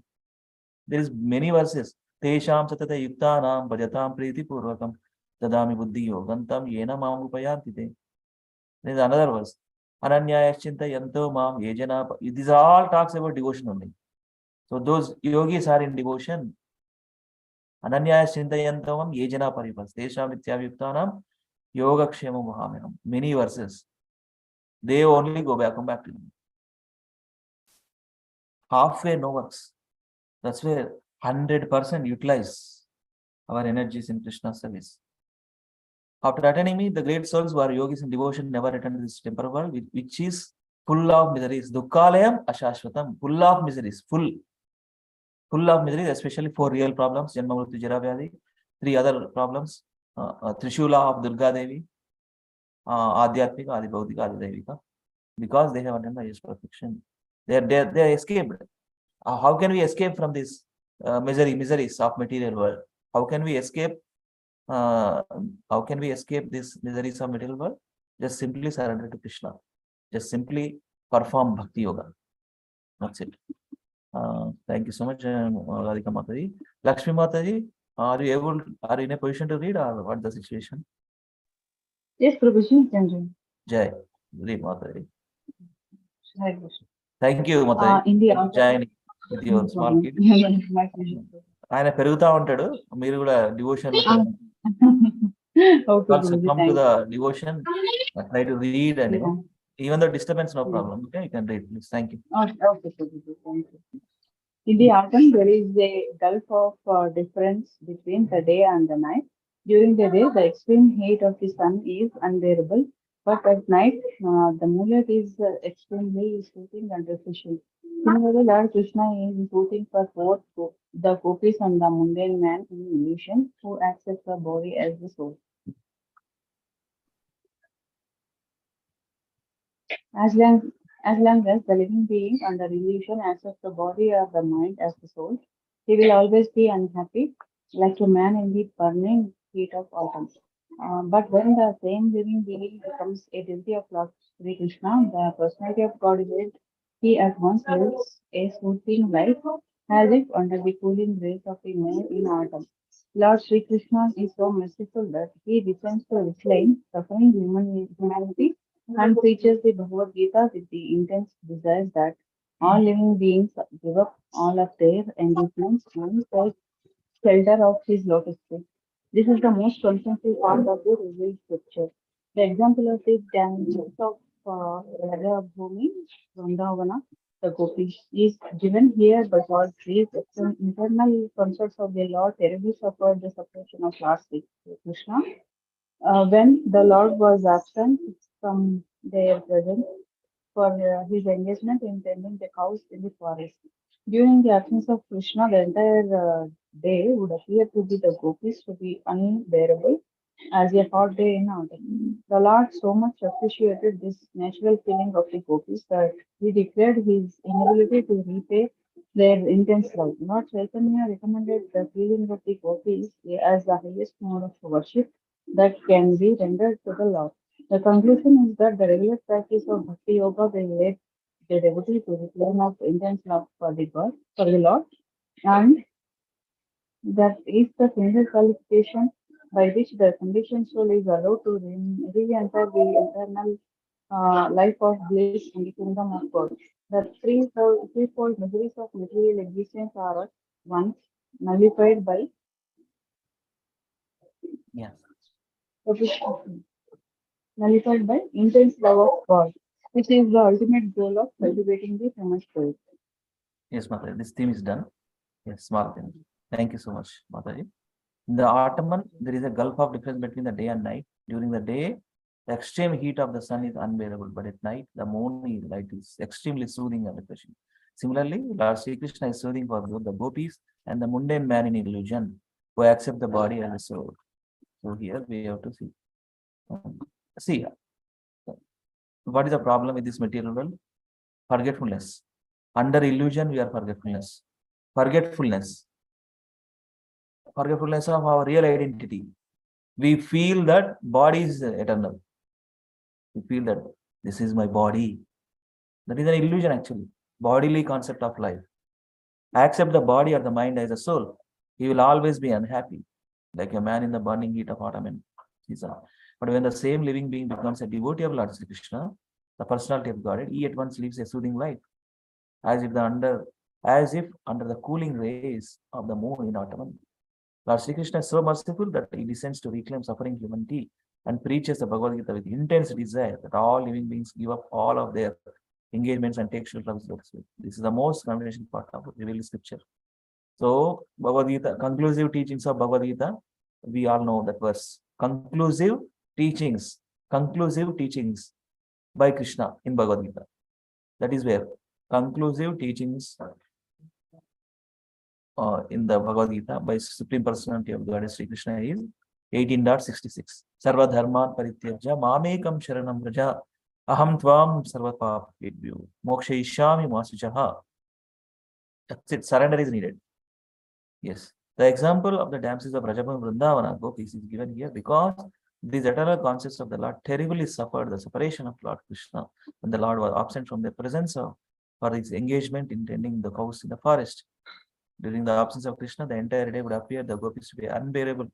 There is many verses. Tesham satata yuktanam bhajatam priti purvakam tadami buddhi yogantam yena mam upayantite. There is another verse. Ananyayashchinta yanto mam yejana. These all talks about devotion only. So those yogis are in devotion. Ananyayashchinta yanto mam yejana paripas. Tesham nityayuktanam yoga kshema mahameham. Many verses. They only go back, come back to them. Halfway no works. That's where 100% utilize our energies in Krishna's service. After attaining me, the great souls who are yogis in devotion never return to this temporal world, which is full of miseries. Dukkalayam ashashvatam, full of miseries, full of miseries, especially 4 real problems, Janma Mrityu Jara Vyadhi, 3 other problems, Trishula of Durga Devi, Adhyatmika, Adibhaudika, Adidevika, because they have attained the highest perfection. They are escaped. How can we escape from this miseries of material world? How can we escape this miseries of material world? Just simply surrender to Krishna. Just simply perform bhakti yoga. That's it. Thank you so much, Radhika Mataji. Lakshmi Mataji, are you in a position to read, or what the situation? Yes, Prabhuji, can read. Jai, read Mataji. Hare Krishna. Thank you, Mataji. In the Join with your small kid. My pleasure. ఆయన పెరుగుతా ఉంటాడు, మీరు కూడా devotion లో Okay, also Guruji, come to thank the you. devotion, try to read, and Yeah. even the disturbance, no Yeah. problem. Okay, you can read, please. Thank you. Okay, Guruji, thank you. In the autumn, there is a gulf of difference between the day and the night. During the day, the extreme heat of the sun is unbearable, but at night, the moonlight is extremely soothing and refreshing. Similarly, Lord Krishna is soothing for both the gopis and the mundane man in illusion who accepts the body as the soul. As long, as long as the living being under illusion accepts the body or the mind as the soul, he will always be unhappy, like a man in the burning heat of autumn. But when the same living being becomes a devotee of Lord Sri Krishna, the personality of Godhead, he at once lives a soothing life as if under the cooling rays of the moon in autumn. Lord Sri Krishna is so merciful that he descends to reclaim suffering humanity and preaches the Bhagavad Gita with the intense desire that all living beings give up all of their engagements and take shelter of his lotus feet. This is the most comprehensive part of the revealed scripture. The example of the dance of Radha Bhumi, Vrindavana, the gopis, is given here because these internal concepts of the Lord terribly suffered the separation of Lord Sri Krishna when the Lord was absent from their presence for his engagement in tending the cows in the forest. During the absence of Krishna, the entire day would appear to be the gopis to be unbearable as a hot day in autumn. The Lord so much appreciated this natural feeling of the gopis that he declared his inability to repay their intense love. Lord Chaitanya recommended the feeling of the gopis as the highest mode of worship that can be rendered to the Lord. The conclusion is that the regular practice of Bhakti Yoga will lead the devotee to the plane of intense love for the God, for the Lord, and that is the single qualification by which the conditioned soul is allowed to re-enter the eternal life of bliss in the kingdom of God. The threefold miseries of material existence are at once nullified by Yeah. nullified by intense love of God, which is the ultimate goal of cultivating the human spirit. Yes, Mataji. This theme is done. Yes, small thing. Thank you so much, Mataji. In the Atman, there is a gulf of difference between the day and night. During the day, the extreme heat of the sun is unbearable, but at night, the moon light is extremely soothing and refreshing. Similarly, Lord Sri Krishna is soothing for both the gopis and the mundane man in illusion who accept the body as a soul. So here we have to see. See, what is the problem with this material world? Forgetfulness. Under illusion, we are forgetfulness. Forgetfulness. Forgetfulness of our real identity. We feel that body is eternal. We feel that this is my body. That is an illusion actually. Bodily concept of life. Accept the body or the mind as a soul. He will always be unhappy, like a man in the burning heat of autumn and season. But when the same living being becomes a devotee of Lord Sri Krishna, the personality of Godhead, he at once lives a soothing life, as if under the cooling rays of the moon in autumn. Lord Sri Krishna is so merciful that he descends to reclaim suffering humanity and preaches the Bhagavad Gita with intense desire that all living beings give up all of their engagements and take shelter of his lotus feet. This is the most culmination part of revealed scripture. So, Bhagavad Gita, conclusive teachings of Bhagavad Gita, we all know that verse. Conclusive teachings by Krishna in Bhagavad Gita. That is where conclusive teachings in the Bhagavad Gita by Supreme Personality of God Sri Krishna is 18.66. Sarva dharma parityajya mamekam sharanam vraja aham tvam sarva papebhyo mokshayishyami masujaha. That's it. Surrender is needed. Yes. The example of the damsels of Rajabam Vrindavana gopis is given here because these eternal concepts of the Lord terribly suffered the separation of Lord Krishna when the Lord was absent from their presence for his engagement in tending the cows in the forest. During the absence of Krishna, the entire day would appear the gopis to be unbearable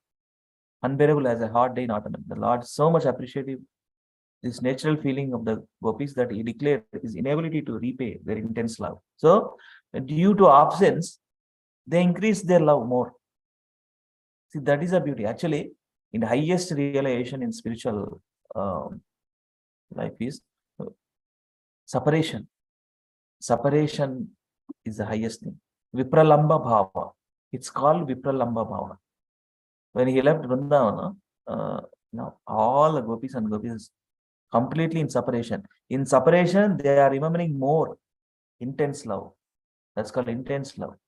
as a hot day in autumn. The Lord so much appreciative this natural feeling of the gopis that he declared his inability to repay their intense love. So, due to absence, they increase their love more. See, that is a beauty. Actually, in the highest realization in spiritual life is separation. Separation is the highest thing. Vipralamba bhava. It's called Vipralamba bhava. When he left Vrindavana, now all the gopis and gopis completely in separation. In separation, they are remembering more intense love. That's called intense love.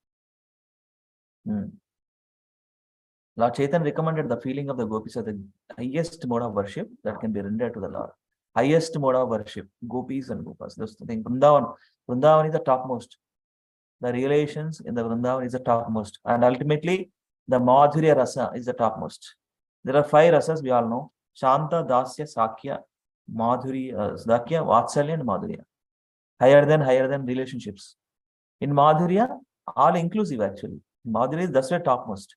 Lord Chaitanya recommended the feeling of the gopis as the highest mode of worship that can be rendered to the Lord. Highest mode of worship, gopis and gopas. That's the thing. Vrindavan is the topmost. The relations in the Vrindavan is the topmost. And ultimately, the Madhurya Rasa is the topmost. There are 5 rasas we all know. Shanta, Dasya, Sakya, Madhurya, Sakya, Vatsalya and Madhurya. Higher than relationships. In Madhurya, all inclusive actually. Madhurya is that's the topmost.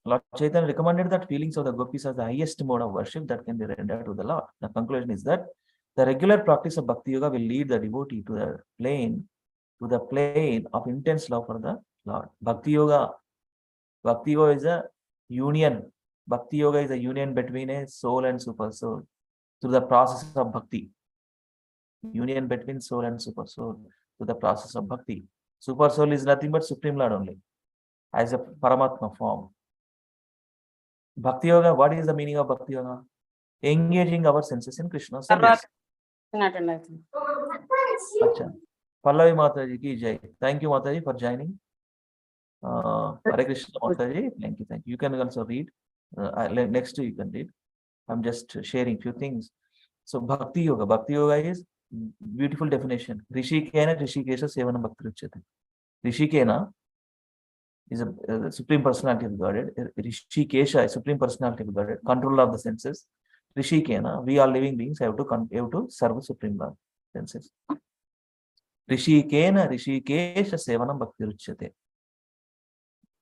Lord Chaitanya recommended that feelings of the gopis are the highest mode of worship that can be rendered to the Lord. The conclusion is that the regular practice of Bhakti Yoga will lead the devotee to the plane of intense love for the Lord. Bhakti Yoga is a union. Bhakti Yoga is a union between a soul and super soul through the process of bhakti. Union between soul and super soul through the process of bhakti. Super soul is nothing but Supreme Lord only, as a Paramatma form. Bhakti Yoga, what is the meaning of Bhakti Yoga? Engaging our senses in Krishna's service. Acha. Pallavi Mataji ki jai. Thank you, Mataji, for joining. Hare Krishna Mataji. Thank you. You can also read. Next you can read. I'm just sharing few things. So Bhakti Yoga. Bhakti Yoga is beautiful definition. Rishikena Rishikesha Sevana Bhakti Ruchyate. Rishikena is a supreme personality of Godhead. Rishikesha is supreme personality of Godhead, control of the senses. Rishikena, we are living beings have to serve the supreme Lord senses. Rishikena Rishikesha Sevanam Bhakti Ruchyate.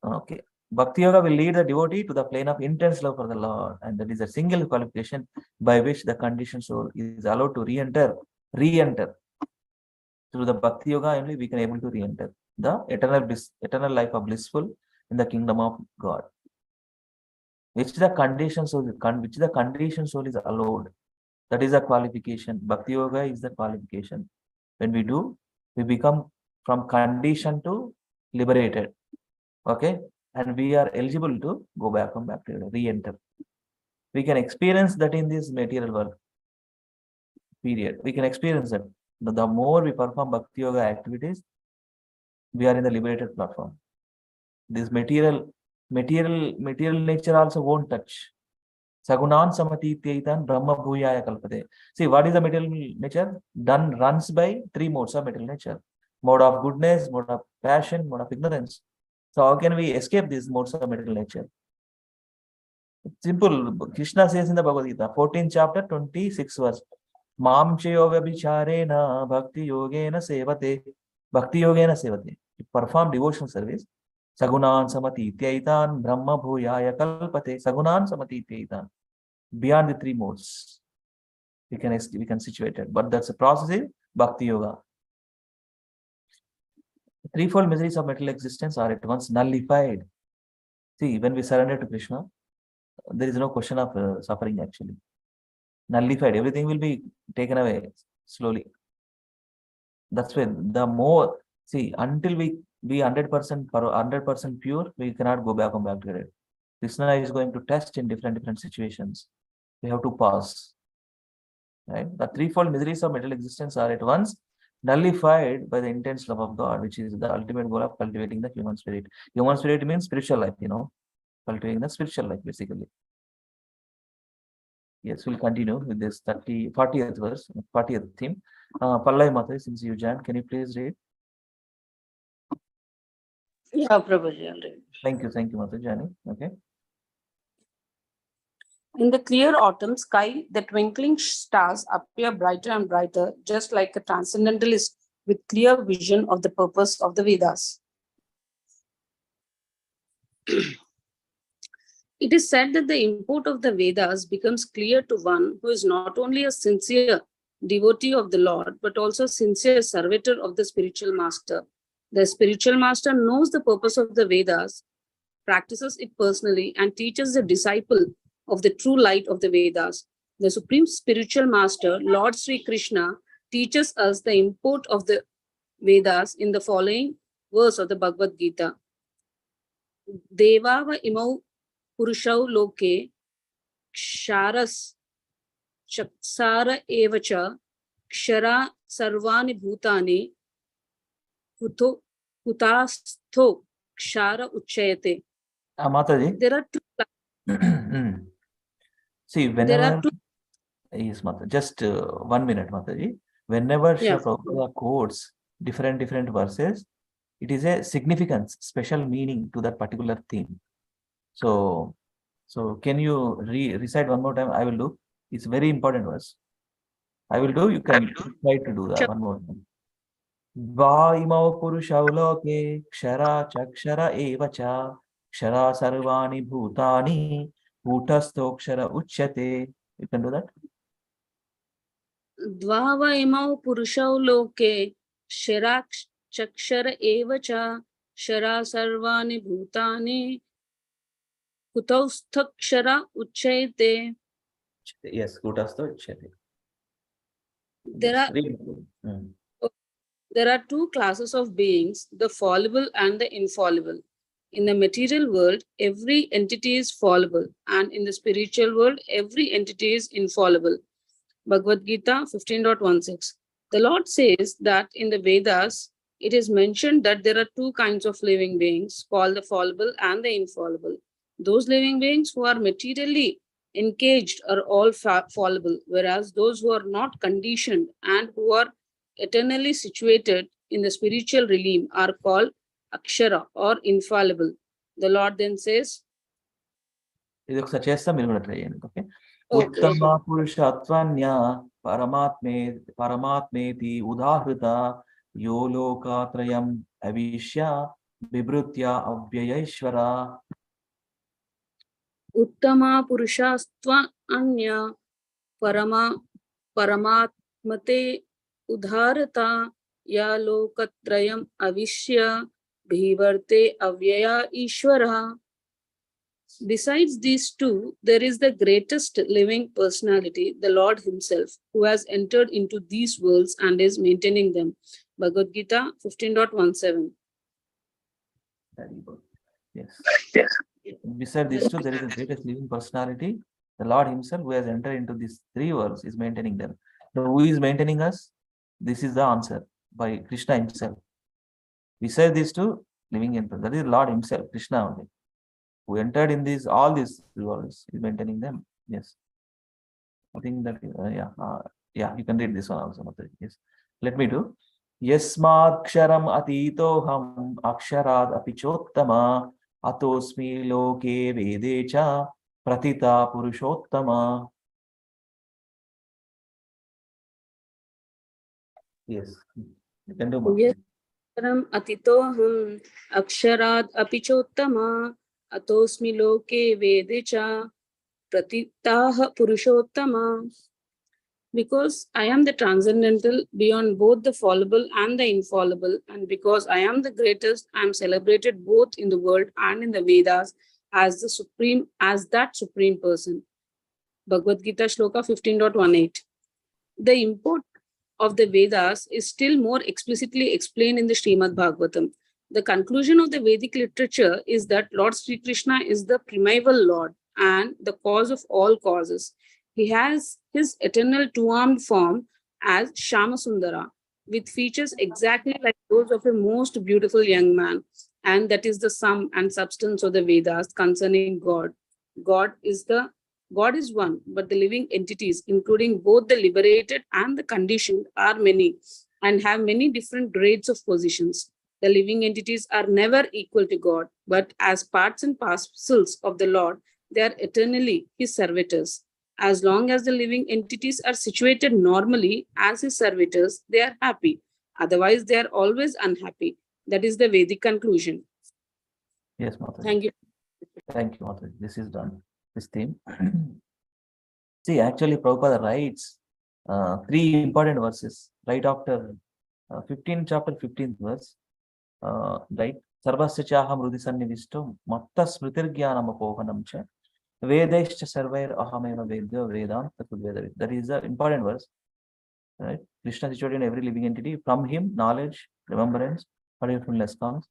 Okay. Bhakti Yoga will lead the devotee to the plane of intense love for the Lord, and that is a single qualification by which the conditioned soul is allowed to re-enter. Through the Bhakti Yoga only we can able to re-enter the eternal life of blissful in the kingdom of God. Which the conditioned soul is allowed. That is a qualification. Bhakti Yoga is the qualification. When we do, we become from condition to liberated. Okay, and we are eligible to go back and back to re-enter. We can experience that in this material world. Period. We can experience that. The more we perform bhakti yoga activities, we are in the liberated platform. This material nature also won't touch. Sagunan samati tyaitan brahma bhuyaya kalpate. See, what is the material nature? Runs by three modes of material nature. Mode of goodness, mode of passion, mode of ignorance. So how can we escape these modes of material nature? It's simple. Krishna says in the Bhagavad Gita, 14th chapter, 26th verse. Mam chayoga bicharena bhakti yogena sevate. Bhakti yogena sevate. You perform devotional service. Sagunan samati tyaitan brahma bhuyaya kalpate. Sagunan samati tyaitan. Beyond the three modes, we can situate it. But that's a process in bhakti yoga. The threefold miseries of material existence are at once nullified. See, when we surrender to Krishna, there is no question of suffering actually. Nullified. Everything will be taken away slowly. That's why the more, see, until we be 100% pure, we cannot go back to it. Krishna is going to test in different situations. We have to pass. Right? The threefold miseries of material existence are at once nullified by the intense love of God, which is the ultimate goal of cultivating the human spirit. Human spirit means spiritual life, cultivating the spiritual life, basically. Yes, we'll continue with this 40th verse, 40th theme. Pallai Mata, since you joined, can you please read? Yeah, Prabhuji, I'll read. Thank you, Mata Jani. Okay. In the clear autumn sky, the twinkling stars appear brighter and brighter, just like a transcendentalist with clear vision of the purpose of the Vedas. It is said that the import of the Vedas becomes clear to one who is not only a sincere devotee of the Lord, but also a sincere servitor of the spiritual master. The spiritual master knows the purpose of the Vedas, practices it personally, and teaches the disciple of the true light of the Vedas. The supreme spiritual master, Lord Sri Krishna, teaches us the import of the Vedas in the following verse of the Bhagavad Gita. Devava imau purushau loke ksharas chaksara evacha kshara sarvani bhutani hutastho kshara uchayate. Mataji. There are two. See, There whenever. are two. Yes, Mata. Just 1 minute, Mataji. Whenever Yes. Srila Prabhupada quotes different verses, it is a significance, special meaning to that particular theme. So can you recite one more time? I will do. It's very important verse. I will do. You can try to do that one more time. Vaimau purushau loke kshara chakshara evacha kshara sarvani bhutani bhutastokshara uchyate. You can do that. Dvava imau purushau loke shara chakshara evacha shara sarvani bhutani kutausthakshara uchayate. Yes, bhutastokshara. There Yes, are read. There are two classes of beings, the fallible and the infallible. In the material world, every entity is fallible, and in the spiritual world, every entity is infallible. Bhagavad Gita 15.16. The Lord says that in the Vedas, it is mentioned that there are two kinds of living beings called the fallible and the infallible. Those living beings who are materially engaged are all fallible, whereas those who are not conditioned and who are eternally situated in the spiritual realm are called akshara or infallible. The Lord then says, ఇది ఒకసారి చేస్తాం మీరు కూడా try చేయండి okay okay. ఉత్తమ పురుషత్వన్య పరమాత్మేతి ఉదాహృత యో లోకాత్రయం అవిష్య బిభృత్య అవ్యయైశ్వర Uttama Purushastva Anya Paramatmate Udharata Ya Lokatrayam Avishya Bhivarte Avyaya Ishvara. Besides these two, there is the greatest living personality, the Lord Himself, who has entered into these worlds and is maintaining them. Bhagavad Gita 15.17. Very good. Yes. Beside these two, there is a greatest living personality. The Lord Himself, who has entered into these three worlds, is maintaining them. So who is maintaining us? This is the answer by Krishna Himself. Beside these two, living in that is Lord Himself, Krishna only, who entered in these all these three worlds, is maintaining them. Yes. I think that yeah, you can read this one also. Mataji. Yes. Let me do. Yasmaksharam atitoham aksharad apichottama atosmi loke vedecha pratita purushottama. Yes. You can do Mataji. Param atitoham aksharad apichottama atosmi loke vedecha pratitah purushottama. Because I am the transcendental beyond both the fallible and the infallible, and because I am the greatest, I am celebrated both in the world and in the Vedas as the supreme, as that supreme person. Bhagavad Gita Shloka 15.18. The import of the Vedas is still more explicitly explained in the Srimad Bhagavatam. The conclusion of the Vedic literature is that Lord Sri Krishna is the primeval Lord and the cause of all causes. He has his eternal two-armed form as Shamasundara, with features exactly like those of a most beautiful young man. And that is the sum and substance of the Vedas concerning God. God is the God is one, but the living entities, including both the liberated and the conditioned, are many and have many different grades of positions. The living entities are never equal to God, but as parts and parcels of the Lord, they are eternally His servitors. As long as the living entities are situated normally as His servitors, they are happy. Otherwise, they are always unhappy. That is the Vedic conclusion. Yes, Mataji. Thank you. Thank you, Mataji. This is done. This theme. See, actually, Prabhupada writes three important verses right after 15th chapter, 15th verse. Right? Sarvasya chaham rudhi sannivishto matta smritirgyanam apohanam cha vedaischa sarvair ahameva vedya vedanta tudvedavid. That is the important verse. Right? Krishna is situated in every living entity. From him, knowledge, remembrance, forgetfulness comes.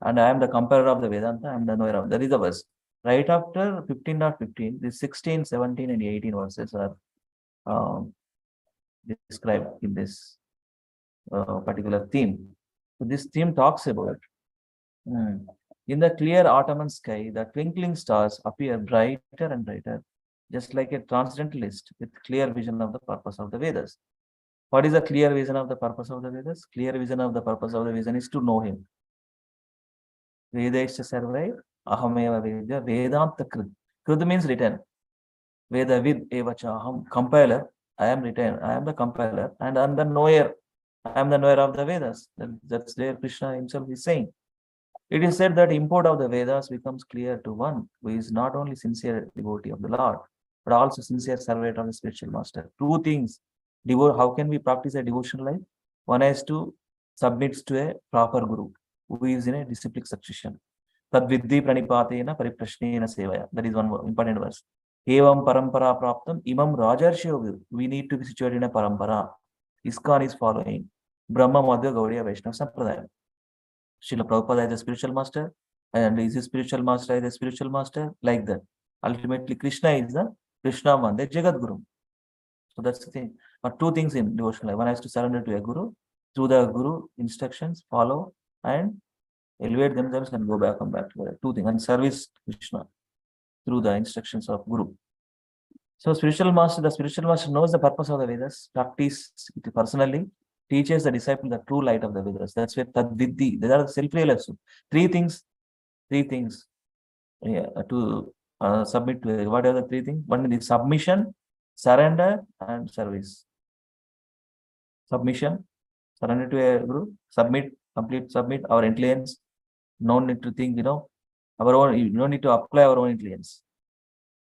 And I am the comparer of the Vedanta, I am the knower of. That is the verse. Right after 15.15, the 16, 17, and 18 verses are described in this particular theme. So this theme talks about in the clear autumn sky, the twinkling stars appear brighter and brighter, just like a transcendentalist with clear vision of the purpose of the Vedas. What is the clear vision of the purpose of the Vedas? Clear vision of the purpose of the vision is to know him. Vedaischa sarvai ahameva vedya vedanta krid. Krid means written. Veda vid evacha aham. Compiler. I am written. I am the compiler. And I am the knower. I am the knower of the Vedas. That's there Krishna himself is saying. It is said that import of the Vedas becomes clear to one who is not only sincere devotee of the Lord, but also sincere servant of the spiritual master. Two things. How can we practice a devotional life? One is to submit to a proper guru who is in a disciplic succession. Tad viddhi pranipatena pariprashnena sevaya. That is one important verse. Evam parampara praptam imam rajarshyo. We need to be situated in a parampara. ISKCON is following Brahma Madhya Gaudiya Vaishnava Sampradaya. Srila Prabhupada is a spiritual master, and is a spiritual master is a spiritual master, like that. Ultimately, Krishna is the Krishna one, the Jagat Guru. So that's the thing. But two things in devotional life. One has to surrender to a guru, through the guru instructions, follow and elevate themselves and go back and back to the two things. And service Krishna through the instructions of guru. So the spiritual master knows the purpose of the Vedas, practice it personally, teaches the disciple the true light of the Vedas. That's where tad viddhi. There are self-realization. Three things to submit to. What are the three things? One is submission, surrender, and service. Submission, surrender to a guru, submit our intelligence. No need to think, our own, you don't need to apply our own intelligence.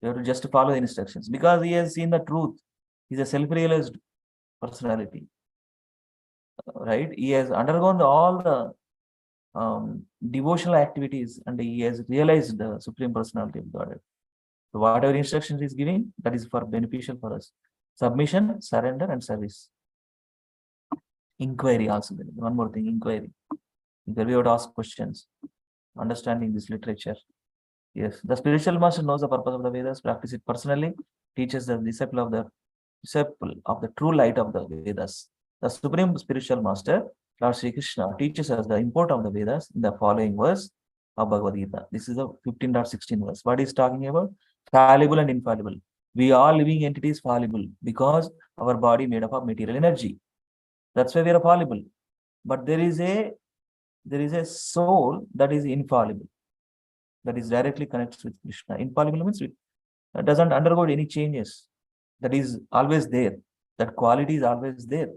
You have to just follow the instructions because he has seen the truth. He's a self-realized personality, right? He has undergone all the devotional activities and he has realized the supreme personality of God. So whatever instructions he's giving, that is for beneficial for us. Submission, surrender, and service. Inquiry also. One more thing, inquiry. We have to ask questions. understanding this literature. Yes, the spiritual master knows the purpose of the Vedas, practice it personally, teaches the disciple of the true light of the Vedas. The supreme spiritual master, Lord Sri Krishna, teaches us the import of the Vedas in the following verse of Bhagavad Gita. This is the 15.16 verse. What is talking about? Fallible and infallible. We are living entities fallible because our body made up of material energy. That's why we are fallible. But there is a soul that is infallible, that is directly connected with Krishna. Infallible means it doesn't undergo any changes. That is always there. That quality is always there.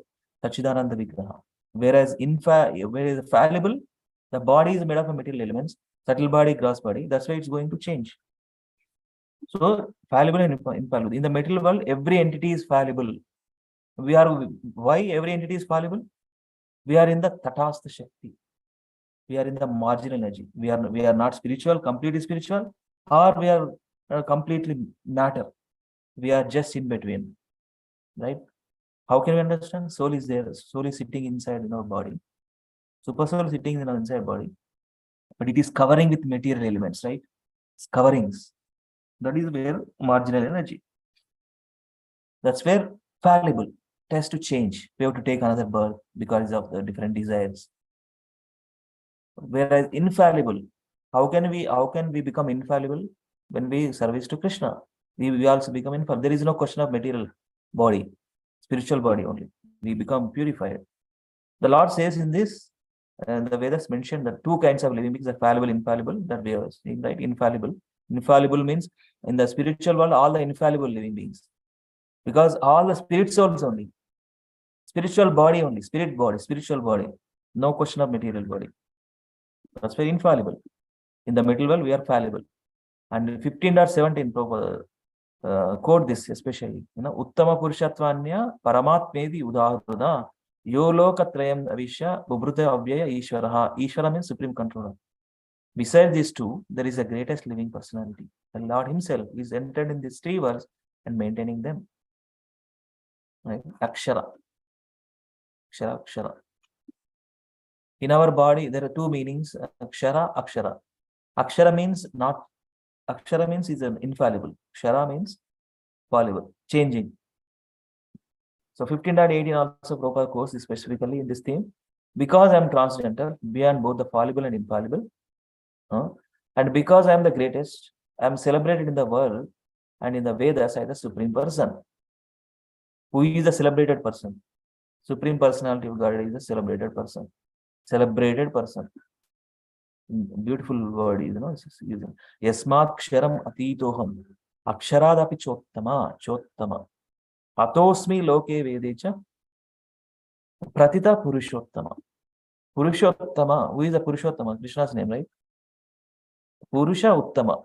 Sachidananda Vigraha. Whereas fallible, the body is made up of material elements, subtle body, gross body. That's why it's going to change. So fallible and infallible. In the material world, every entity is fallible. Why every entity is fallible? We are in the Tatastha Shakti. We are in the marginal energy. We are not spiritual, completely spiritual, or we are completely matter. We are just in between, right? How can we understand? Soul is there. Soul is sitting inside in our body. Super soul is sitting in our inside body, but it is covering with material elements, right? It's coverings. That is where marginal energy. That's where fallible. It has to change. We have to take another birth because of the different desires. Whereas infallible, how can we become infallible? When we service to Krishna, we also become infallible. There is no question of material body, spiritual body only. We become purified. The Lord says in this, and the Vedas mention that two kinds of living beings are fallible, infallible, that we are seeing, right? Infallible. Infallible means in the spiritual world, all the infallible living beings. Because all the spirit souls only. Spiritual body only, spirit body, spiritual body. No question of material body. That's very infallible. In the middle world, we are fallible. And 15.17, quote this especially. Uttama Purushatvanya Paramatmedi Udahrada Yolokatrayam Avisha Bubhrute Avyaya Ishvaraha. Ishvara means supreme controller. Besides these two, there is the greatest living personality. The Lord Himself is entered in these three worlds and maintaining them. Right? Akshara. Akshara, Akshara. In our body, there are two meanings, Akshara, Akshara. Akshara means is an infallible. Akshara means fallible, changing. So 15.18 also Prabhupada quotes specifically in this theme. Because I am transcendental, beyond both the fallible and infallible, and because I am the greatest, I am celebrated in the world and in the Vedas as the Supreme Person. Who is the celebrated person? Supreme Personality of God is a celebrated person. Celebrated person. Beautiful word, Yasmat Ksharam Atitoham Aksharadapi Chottama Atosmi Loke Vedecha Pratita Purushottama. Purushottama, who is the Purushottama? Krishna's name, right? Purusha Uttama.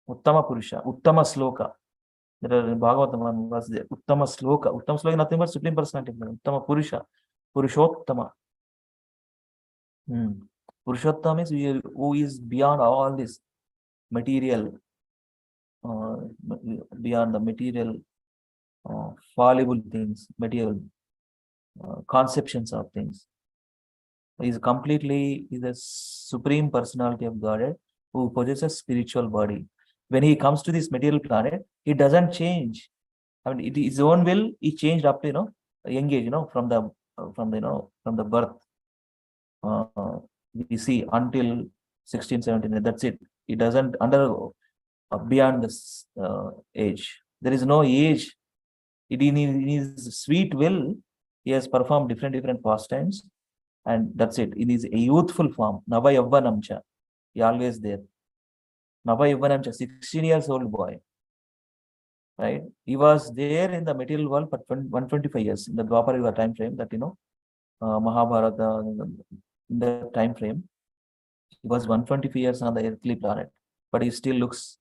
Uttama Purusha, Uttama Sloka. There are Bhagavata was there. Uttama Sloka. Uttama Sloka is nothing but Supreme Personality. Uttama Purusha. Purushottama. Purushottama is who is beyond all this material, beyond the material fallible things, material conceptions of things. He is the Supreme Personality of Godhead who possesses spiritual body. When he comes to this material planet, he doesn't change. I mean, his own will, he changed up to young age, from the birth. We see until 16, 17. That's it. He doesn't undergo beyond this age. There is no age. In his sweet will, he has performed different pastimes, and that's it. In his youthful form, Nava Yavvanamcha, he always there. Nava Yavvanamcha, 16 years old boy, right? He was there in the material world for 125 years in the Dwapara Yuga time frame. That Mahabharata, in the time frame, he was 125 years on the earthly planet, but he still looks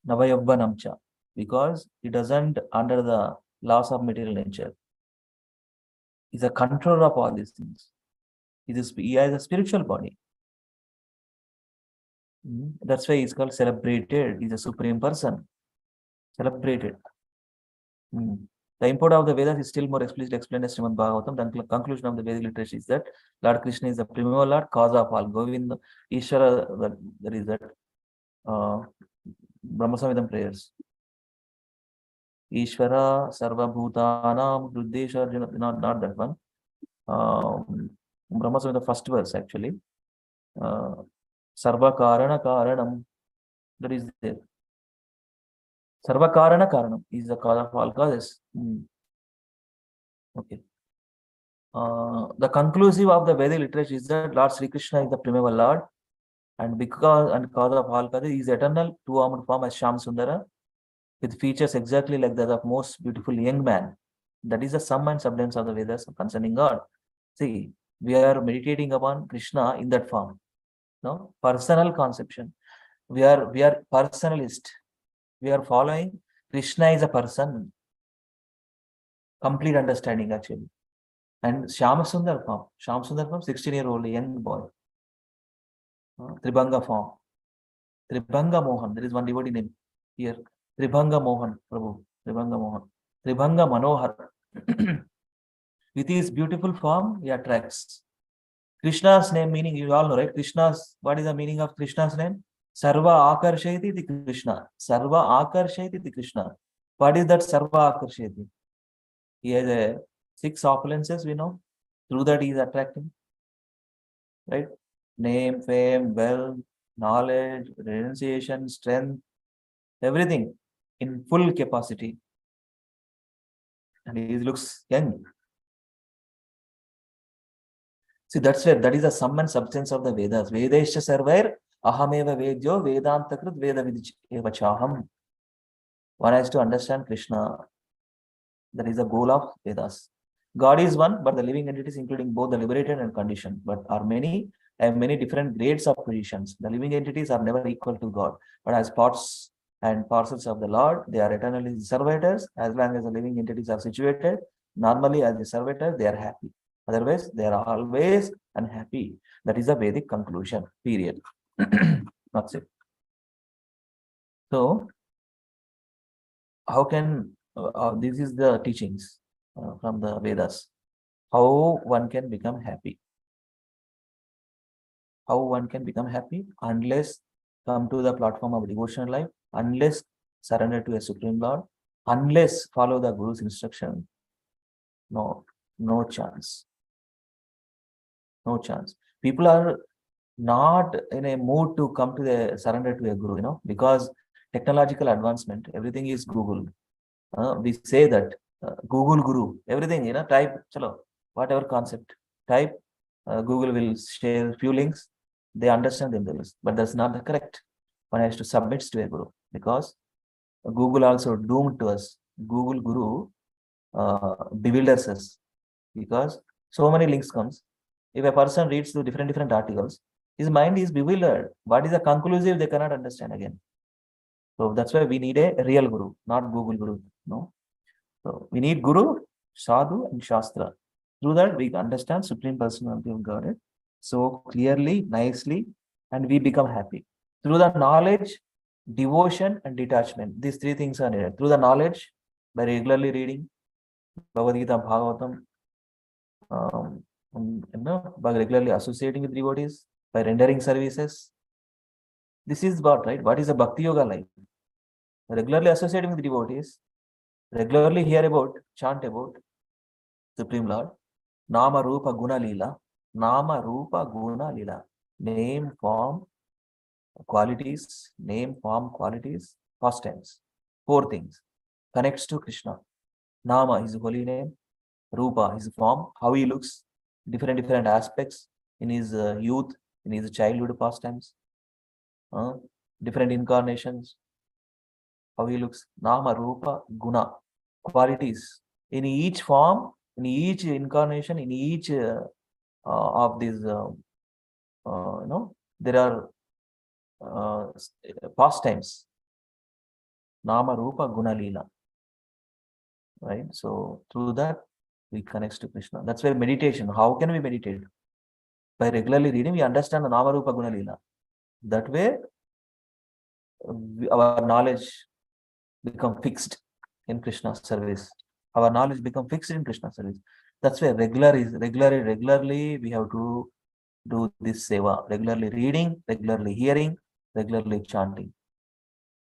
Nava Yavvanamcha because he doesn't under the laws of material nature. He's a controller of all these things. He has a spiritual body. That's why he's called celebrated. He's a supreme person. Celebrated. The import of the Vedas is still more explicitly explained as Srimad Bhagavatam. The conclusion of the Vedic literature is that Lord Krishna is the primeval Lord, cause of all. Govinda, Ishvara, there is that Brahma Samhidam prayers. Ishvara, Sarva Bhutanam, Ruddesha, not that one. Brahma Samhita, the first verse actually. Sarva Karana Karanam, that is there. Sarva Karana Karanam is the cause of all causes. Okay. The conclusive of the Vedic literature is that Lord Sri Krishna is the primeval Lord, and because and cause of all causes, he is eternal, two-armed form as Sham Sundara, with features exactly like that of most beautiful young man. That is the sum and substance of the Vedas concerning God. See, we are meditating upon Krishna in that form. No, personal conception. We are personalist. We are following Krishna is a person. Complete understanding actually. And Shyama Sundar form. Shyama Sundar form, 16-year-old young boy. Tribhanga form. Tribhanga Mohan. There is one devotee name here. Tribhanga Mohan, Prabhu. Tribhanga Mohan. Tribhanga Manohar. With his beautiful form, he attracts. Krishna's name meaning, you all know, right? Krishna's, what is the meaning of Krishna's name? Sarva Akarshayati Ti Krishna. Sarva Akarshayati Ti Krishna. What is that Sarva Akarshayati? He has 6 opulences, we know. Through that he is attracting. Right? Name, fame, wealth, knowledge, renunciation, strength, everything in full capacity. And he looks young. See, that's where that is the sum and substance of the Vedas. Vedesha sarvair ahameva vedyo vedantakrit veda vidivachaham. One has to understand Krishna. That is the goal of Vedas. God is one, but the living entities, including both the liberated and conditioned, but are many, have many different grades of positions. The living entities are never equal to God, but as parts and parcels of the Lord, they are eternally servitors. As long as the living entities are situated, normally as the servitors, they are happy. Otherwise, they are always unhappy. That is the Vedic conclusion, period. That's it. So, how can, this is the teachings from the Vedas. How one can become happy. How one can become happy unless come to the platform of devotional life, unless surrender to a Supreme Lord, unless follow the Guru's instruction. No chance. No chance. People are not in a mood to come to the surrender to a Guru, because technological advancement, everything is Google. We say that Google Guru, everything, type, chalo, whatever concept, type, Google will share few links, they understand themselves, but that's not the correct. One has to submit to a Guru, because Google also doomed to us. Google Guru bewilders us, because so many links comes. If a person reads through different articles, his mind is bewildered. What is the conclusive, they cannot understand again. So that's why we need a real Guru, not Google Guru. No. So we need Guru, Sadhu, and Shastra. Through that, we understand Supreme Personality of Godhead so clearly, nicely, and we become happy. Through the knowledge, devotion, and detachment, these 3 things are needed. Through the knowledge, by regularly reading Bhagavata, Bhagavatam, by regularly associating with devotees, by rendering services. This is what, right? What is a Bhakti Yoga life? Regularly associating with devotees, regularly hear about, chant about Supreme Lord, Nama Rupa Guna Lila, Nama Rupa Guna Lila, name, form, qualities, pastimes. 4 things. Connects to Krishna. Nama, his holy name. Rupa, his form, how he looks, different aspects in his youth, in his childhood pastimes, different incarnations, how he looks. Nama, Rupa, Guna, qualities. In each form, in each incarnation, in each of these, there are pastimes. Nama, Rupa, Guna, Leela. Right? So through that, we connect to Krishna. That's where meditation. How can we meditate? By regularly reading, we understand the Nama, Rupa, Guna, Leela. That way, our knowledge become fixed in Krishna's service. Our knowledge become fixed in Krishna service. That's why regularly we have to do this seva, regularly reading, regularly hearing, regularly chanting.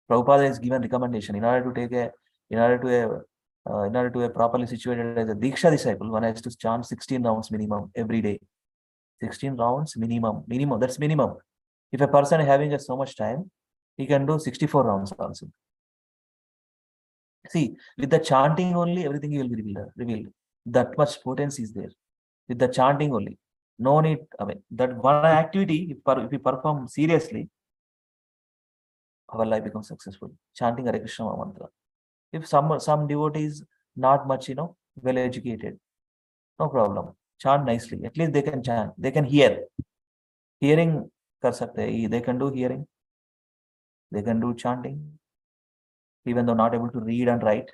Prabhupada is given recommendation in order to take a, in order to a, in order to a properly situated as a Diksha disciple, one has to chant 16 rounds minimum every day. 16 rounds minimum, that's minimum. If a person having just so much time, he can do 64 rounds also. See, with the chanting only, everything will be revealed. That much potency is there. With the chanting only. No need, I mean, that one activity, if we perform seriously, our life becomes successful. Chanting Hare Krishna mantra. If some devotees not much, well educated, no problem. Chant nicely. At least they can chant. They can hear. Hearing kar sakte hai. They can do hearing. They can do chanting. Even though not able to read and write.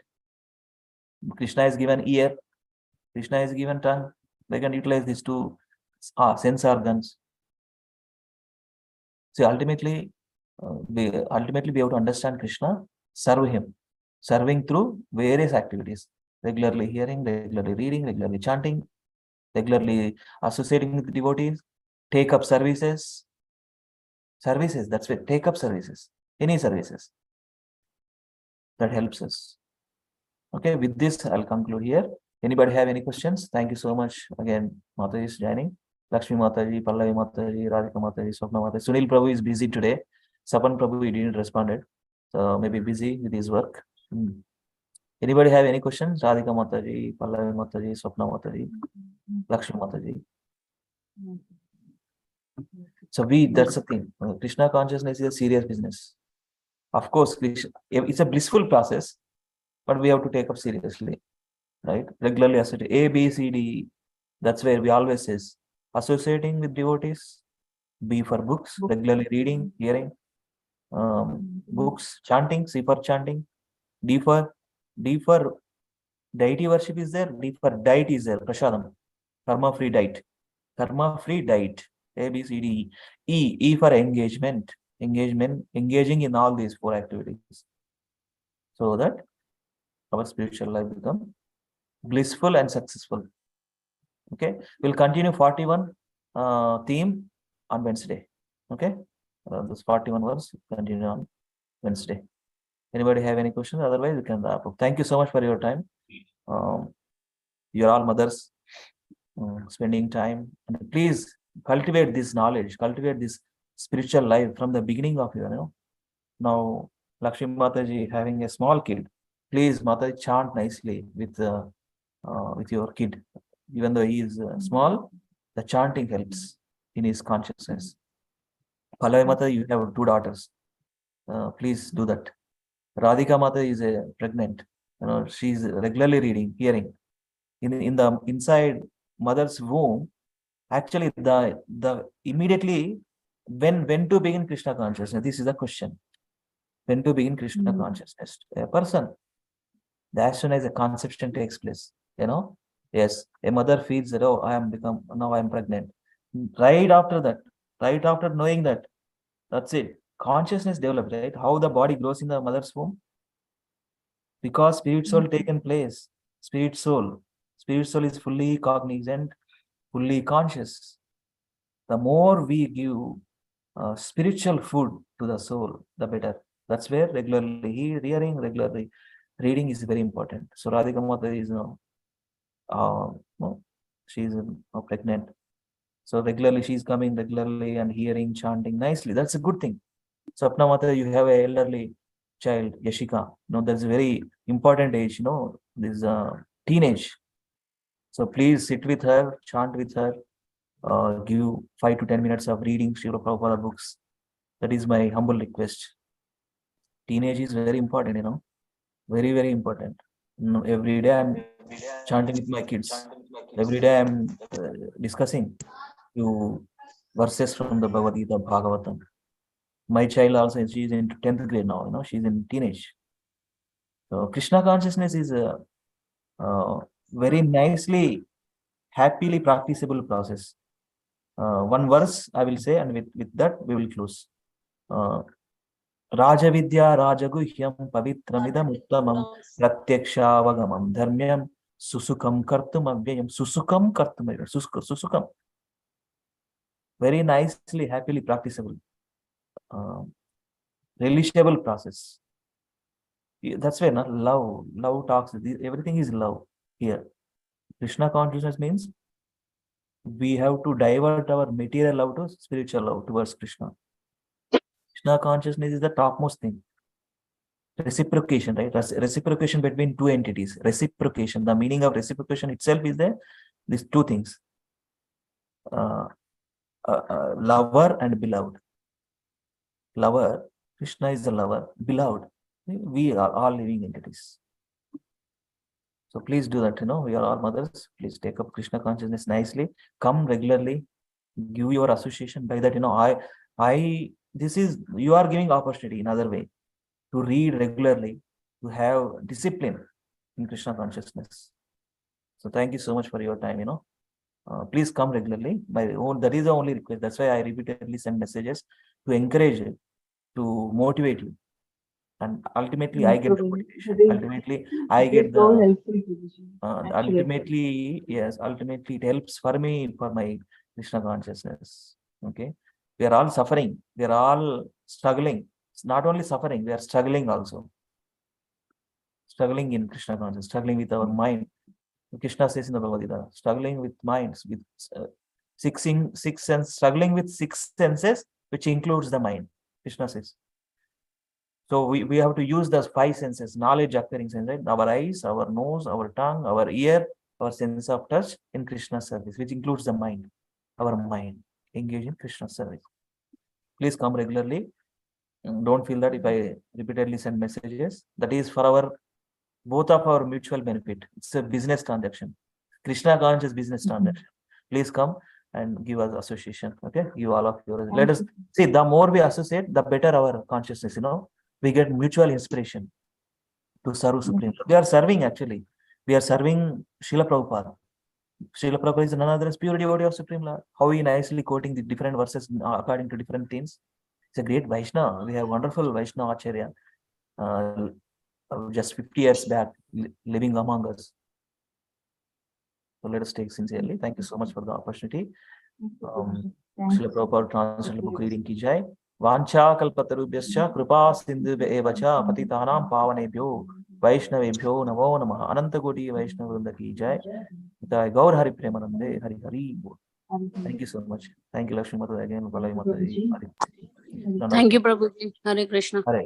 Krishna is given ear. Krishna is given tongue. They can utilize these two sense organs. See, ultimately, we have to understand Krishna, serve him, serving through various activities, regularly hearing, regularly reading, regularly chanting, regularly associating with devotees, take up services, that's it, take up services, any services. That helps us. Okay, with this, I'll conclude here. Anybody have any questions? Thank you so much. Again, Mataji is joining. Lakshmi Mataji, Pallavi Mataji, Radhika Mataji, Swapna Mataji. Sunil Prabhu is busy today. Sapan Prabhu, he didn't respond. So maybe busy with his work. Anybody have any questions? Radhika Mataji, Pallavi Mataji, Swapna Mataji, Lakshmi Mataji. So that's the thing. Krishna consciousness is a serious business. Of course, it's a blissful process, but we have to take up seriously, right? Regularly associate A, B, C, D. That's where we always says associating with devotees. B for books, regularly reading, hearing, books, chanting, C for chanting. D for deity worship is there. D for diet is there. Prasadam, karma-free diet. Karma-free diet. A, B, C, D, E. E for engagement. Engaging in all these 4 activities. So that our spiritual life become blissful and successful. Okay, we'll continue 41 theme on Wednesday. Okay, this 41 verse continue on Wednesday. Anybody have any questions? Otherwise, we can wrap up. Thank you so much for your time. You're all mothers spending time, and please cultivate this knowledge, cultivate this spiritual life from the beginning of your, Now, Lakshmi Mataji having a small kid, please Mataji chant nicely with your kid. Even though he is small, the chanting helps in his consciousness. Pallavi Mata, you have 2 daughters. Please do that. Radhika Mata is pregnant. She's regularly reading, hearing. In the inside mother's womb, actually the immediately when to begin Krishna consciousness? This is the question. When to begin Krishna consciousness? A person, as soon as a conception takes place, yes, a mother feels that, oh, now I am pregnant. Right after that, right after knowing that, that's it. Consciousness develops, right? How the body grows in the mother's womb? Because spirit soul taken place. Spirit soul is fully cognizant, fully conscious. The more we give spiritual food to the soul, the better. That's where regularly hearing, regularly reading is very important. So Radhika Mata is she's pregnant. So regularly she's coming regularly and hearing, chanting nicely. That's a good thing. Swapna Mata, you have an elderly child, Yashika. That's a very important age, this teenage. So please sit with her, chant with her, give 5 to 10 minutes of reading Srila Prabhupada books. That is my humble request. Teenage is very important, very, very important. Every day I'm chanting with my kids. Every day I'm discussing few verses from the Bhagavad-gita, Bhagavatam. My child also, she is in 10th grade now, she's in teenage. So Krishna consciousness is a very nicely, happily practicable process. One verse I will say, and with that we will close. Rajavidya Rajaguhyam Pavitramidam Uttamam Pratyakshavagam Dharmyam Susukam Kartum Avyayam. Susukam Kartum Avyayam. Susukam. Very nicely, happily practicable. Relishable process. That's why not love talks. Everything is love here. Krishna consciousness means we have to divert our material love to spiritual love towards Krishna. Krishna consciousness is the topmost thing. Reciprocation, right? Reciprocation between two entities. Reciprocation. The meaning of reciprocation itself is these two things: lover and beloved. Lover, Krishna is the lover. Beloved, we are all living entities. So please do that. We are all mothers. Please take up Krishna consciousness nicely. Come regularly. Give your association. By that, you are giving opportunity in other way to read regularly, to have discipline in Krishna consciousness. So thank you so much for your time. Please come regularly. That is the only request. That's why I repeatedly send messages to encourage you, to motivate you. And ultimately, I get the motivation. Ultimately, I get so the. helpful, Guruji. Ultimately, yes, ultimately it helps for me, for my Krishna consciousness. Okay. We are all suffering. We are all struggling. It's not only suffering, we are struggling also. Struggling in Krishna consciousness, struggling with our mind. Krishna says in the Bhagavad Gita, struggling with minds, with struggling with six senses, which includes the mind. Krishna says. So we have to use those five senses, knowledge acquiring sense, right? Our eyes, our nose, our tongue, our ear, our sense of touch in Krishna's service, which includes the mind, our mind, engage in Krishna's service. Please come regularly. Don't feel that if I repeatedly send messages, that is for both of our mutual benefit. It's a business transaction. Krishna conscious business transaction. Please come and give us association. Okay, give all of yours. Let us see, the more we associate, the better our consciousness. We get mutual inspiration to serve Supreme. We are serving actually. We are serving Srila Prabhupada. Srila Prabhupada is none other than pure devotee of Supreme Lord. How he nicely quoting the different verses according to different themes. It's a great Vaishnava. We have wonderful Vaishnava Acharya. Just 50 years back, living among us. So let us take sincerely. Thank you so much for the opportunity. Srila Prabhupada translated book reading ki jai. Vancha kalpatarubhyascha kripa sindhu evacha patitanam pavanebhyo Vaishnavebhyo namo namaha. Ananta Koti Vaishnava Vrinda ki jai. Gaur Hari Premanande Hari Hari. Thank you so much. Thank you, Lakshmi Mata again. Thank you, Prabhuji. Hare Krishna. Hare.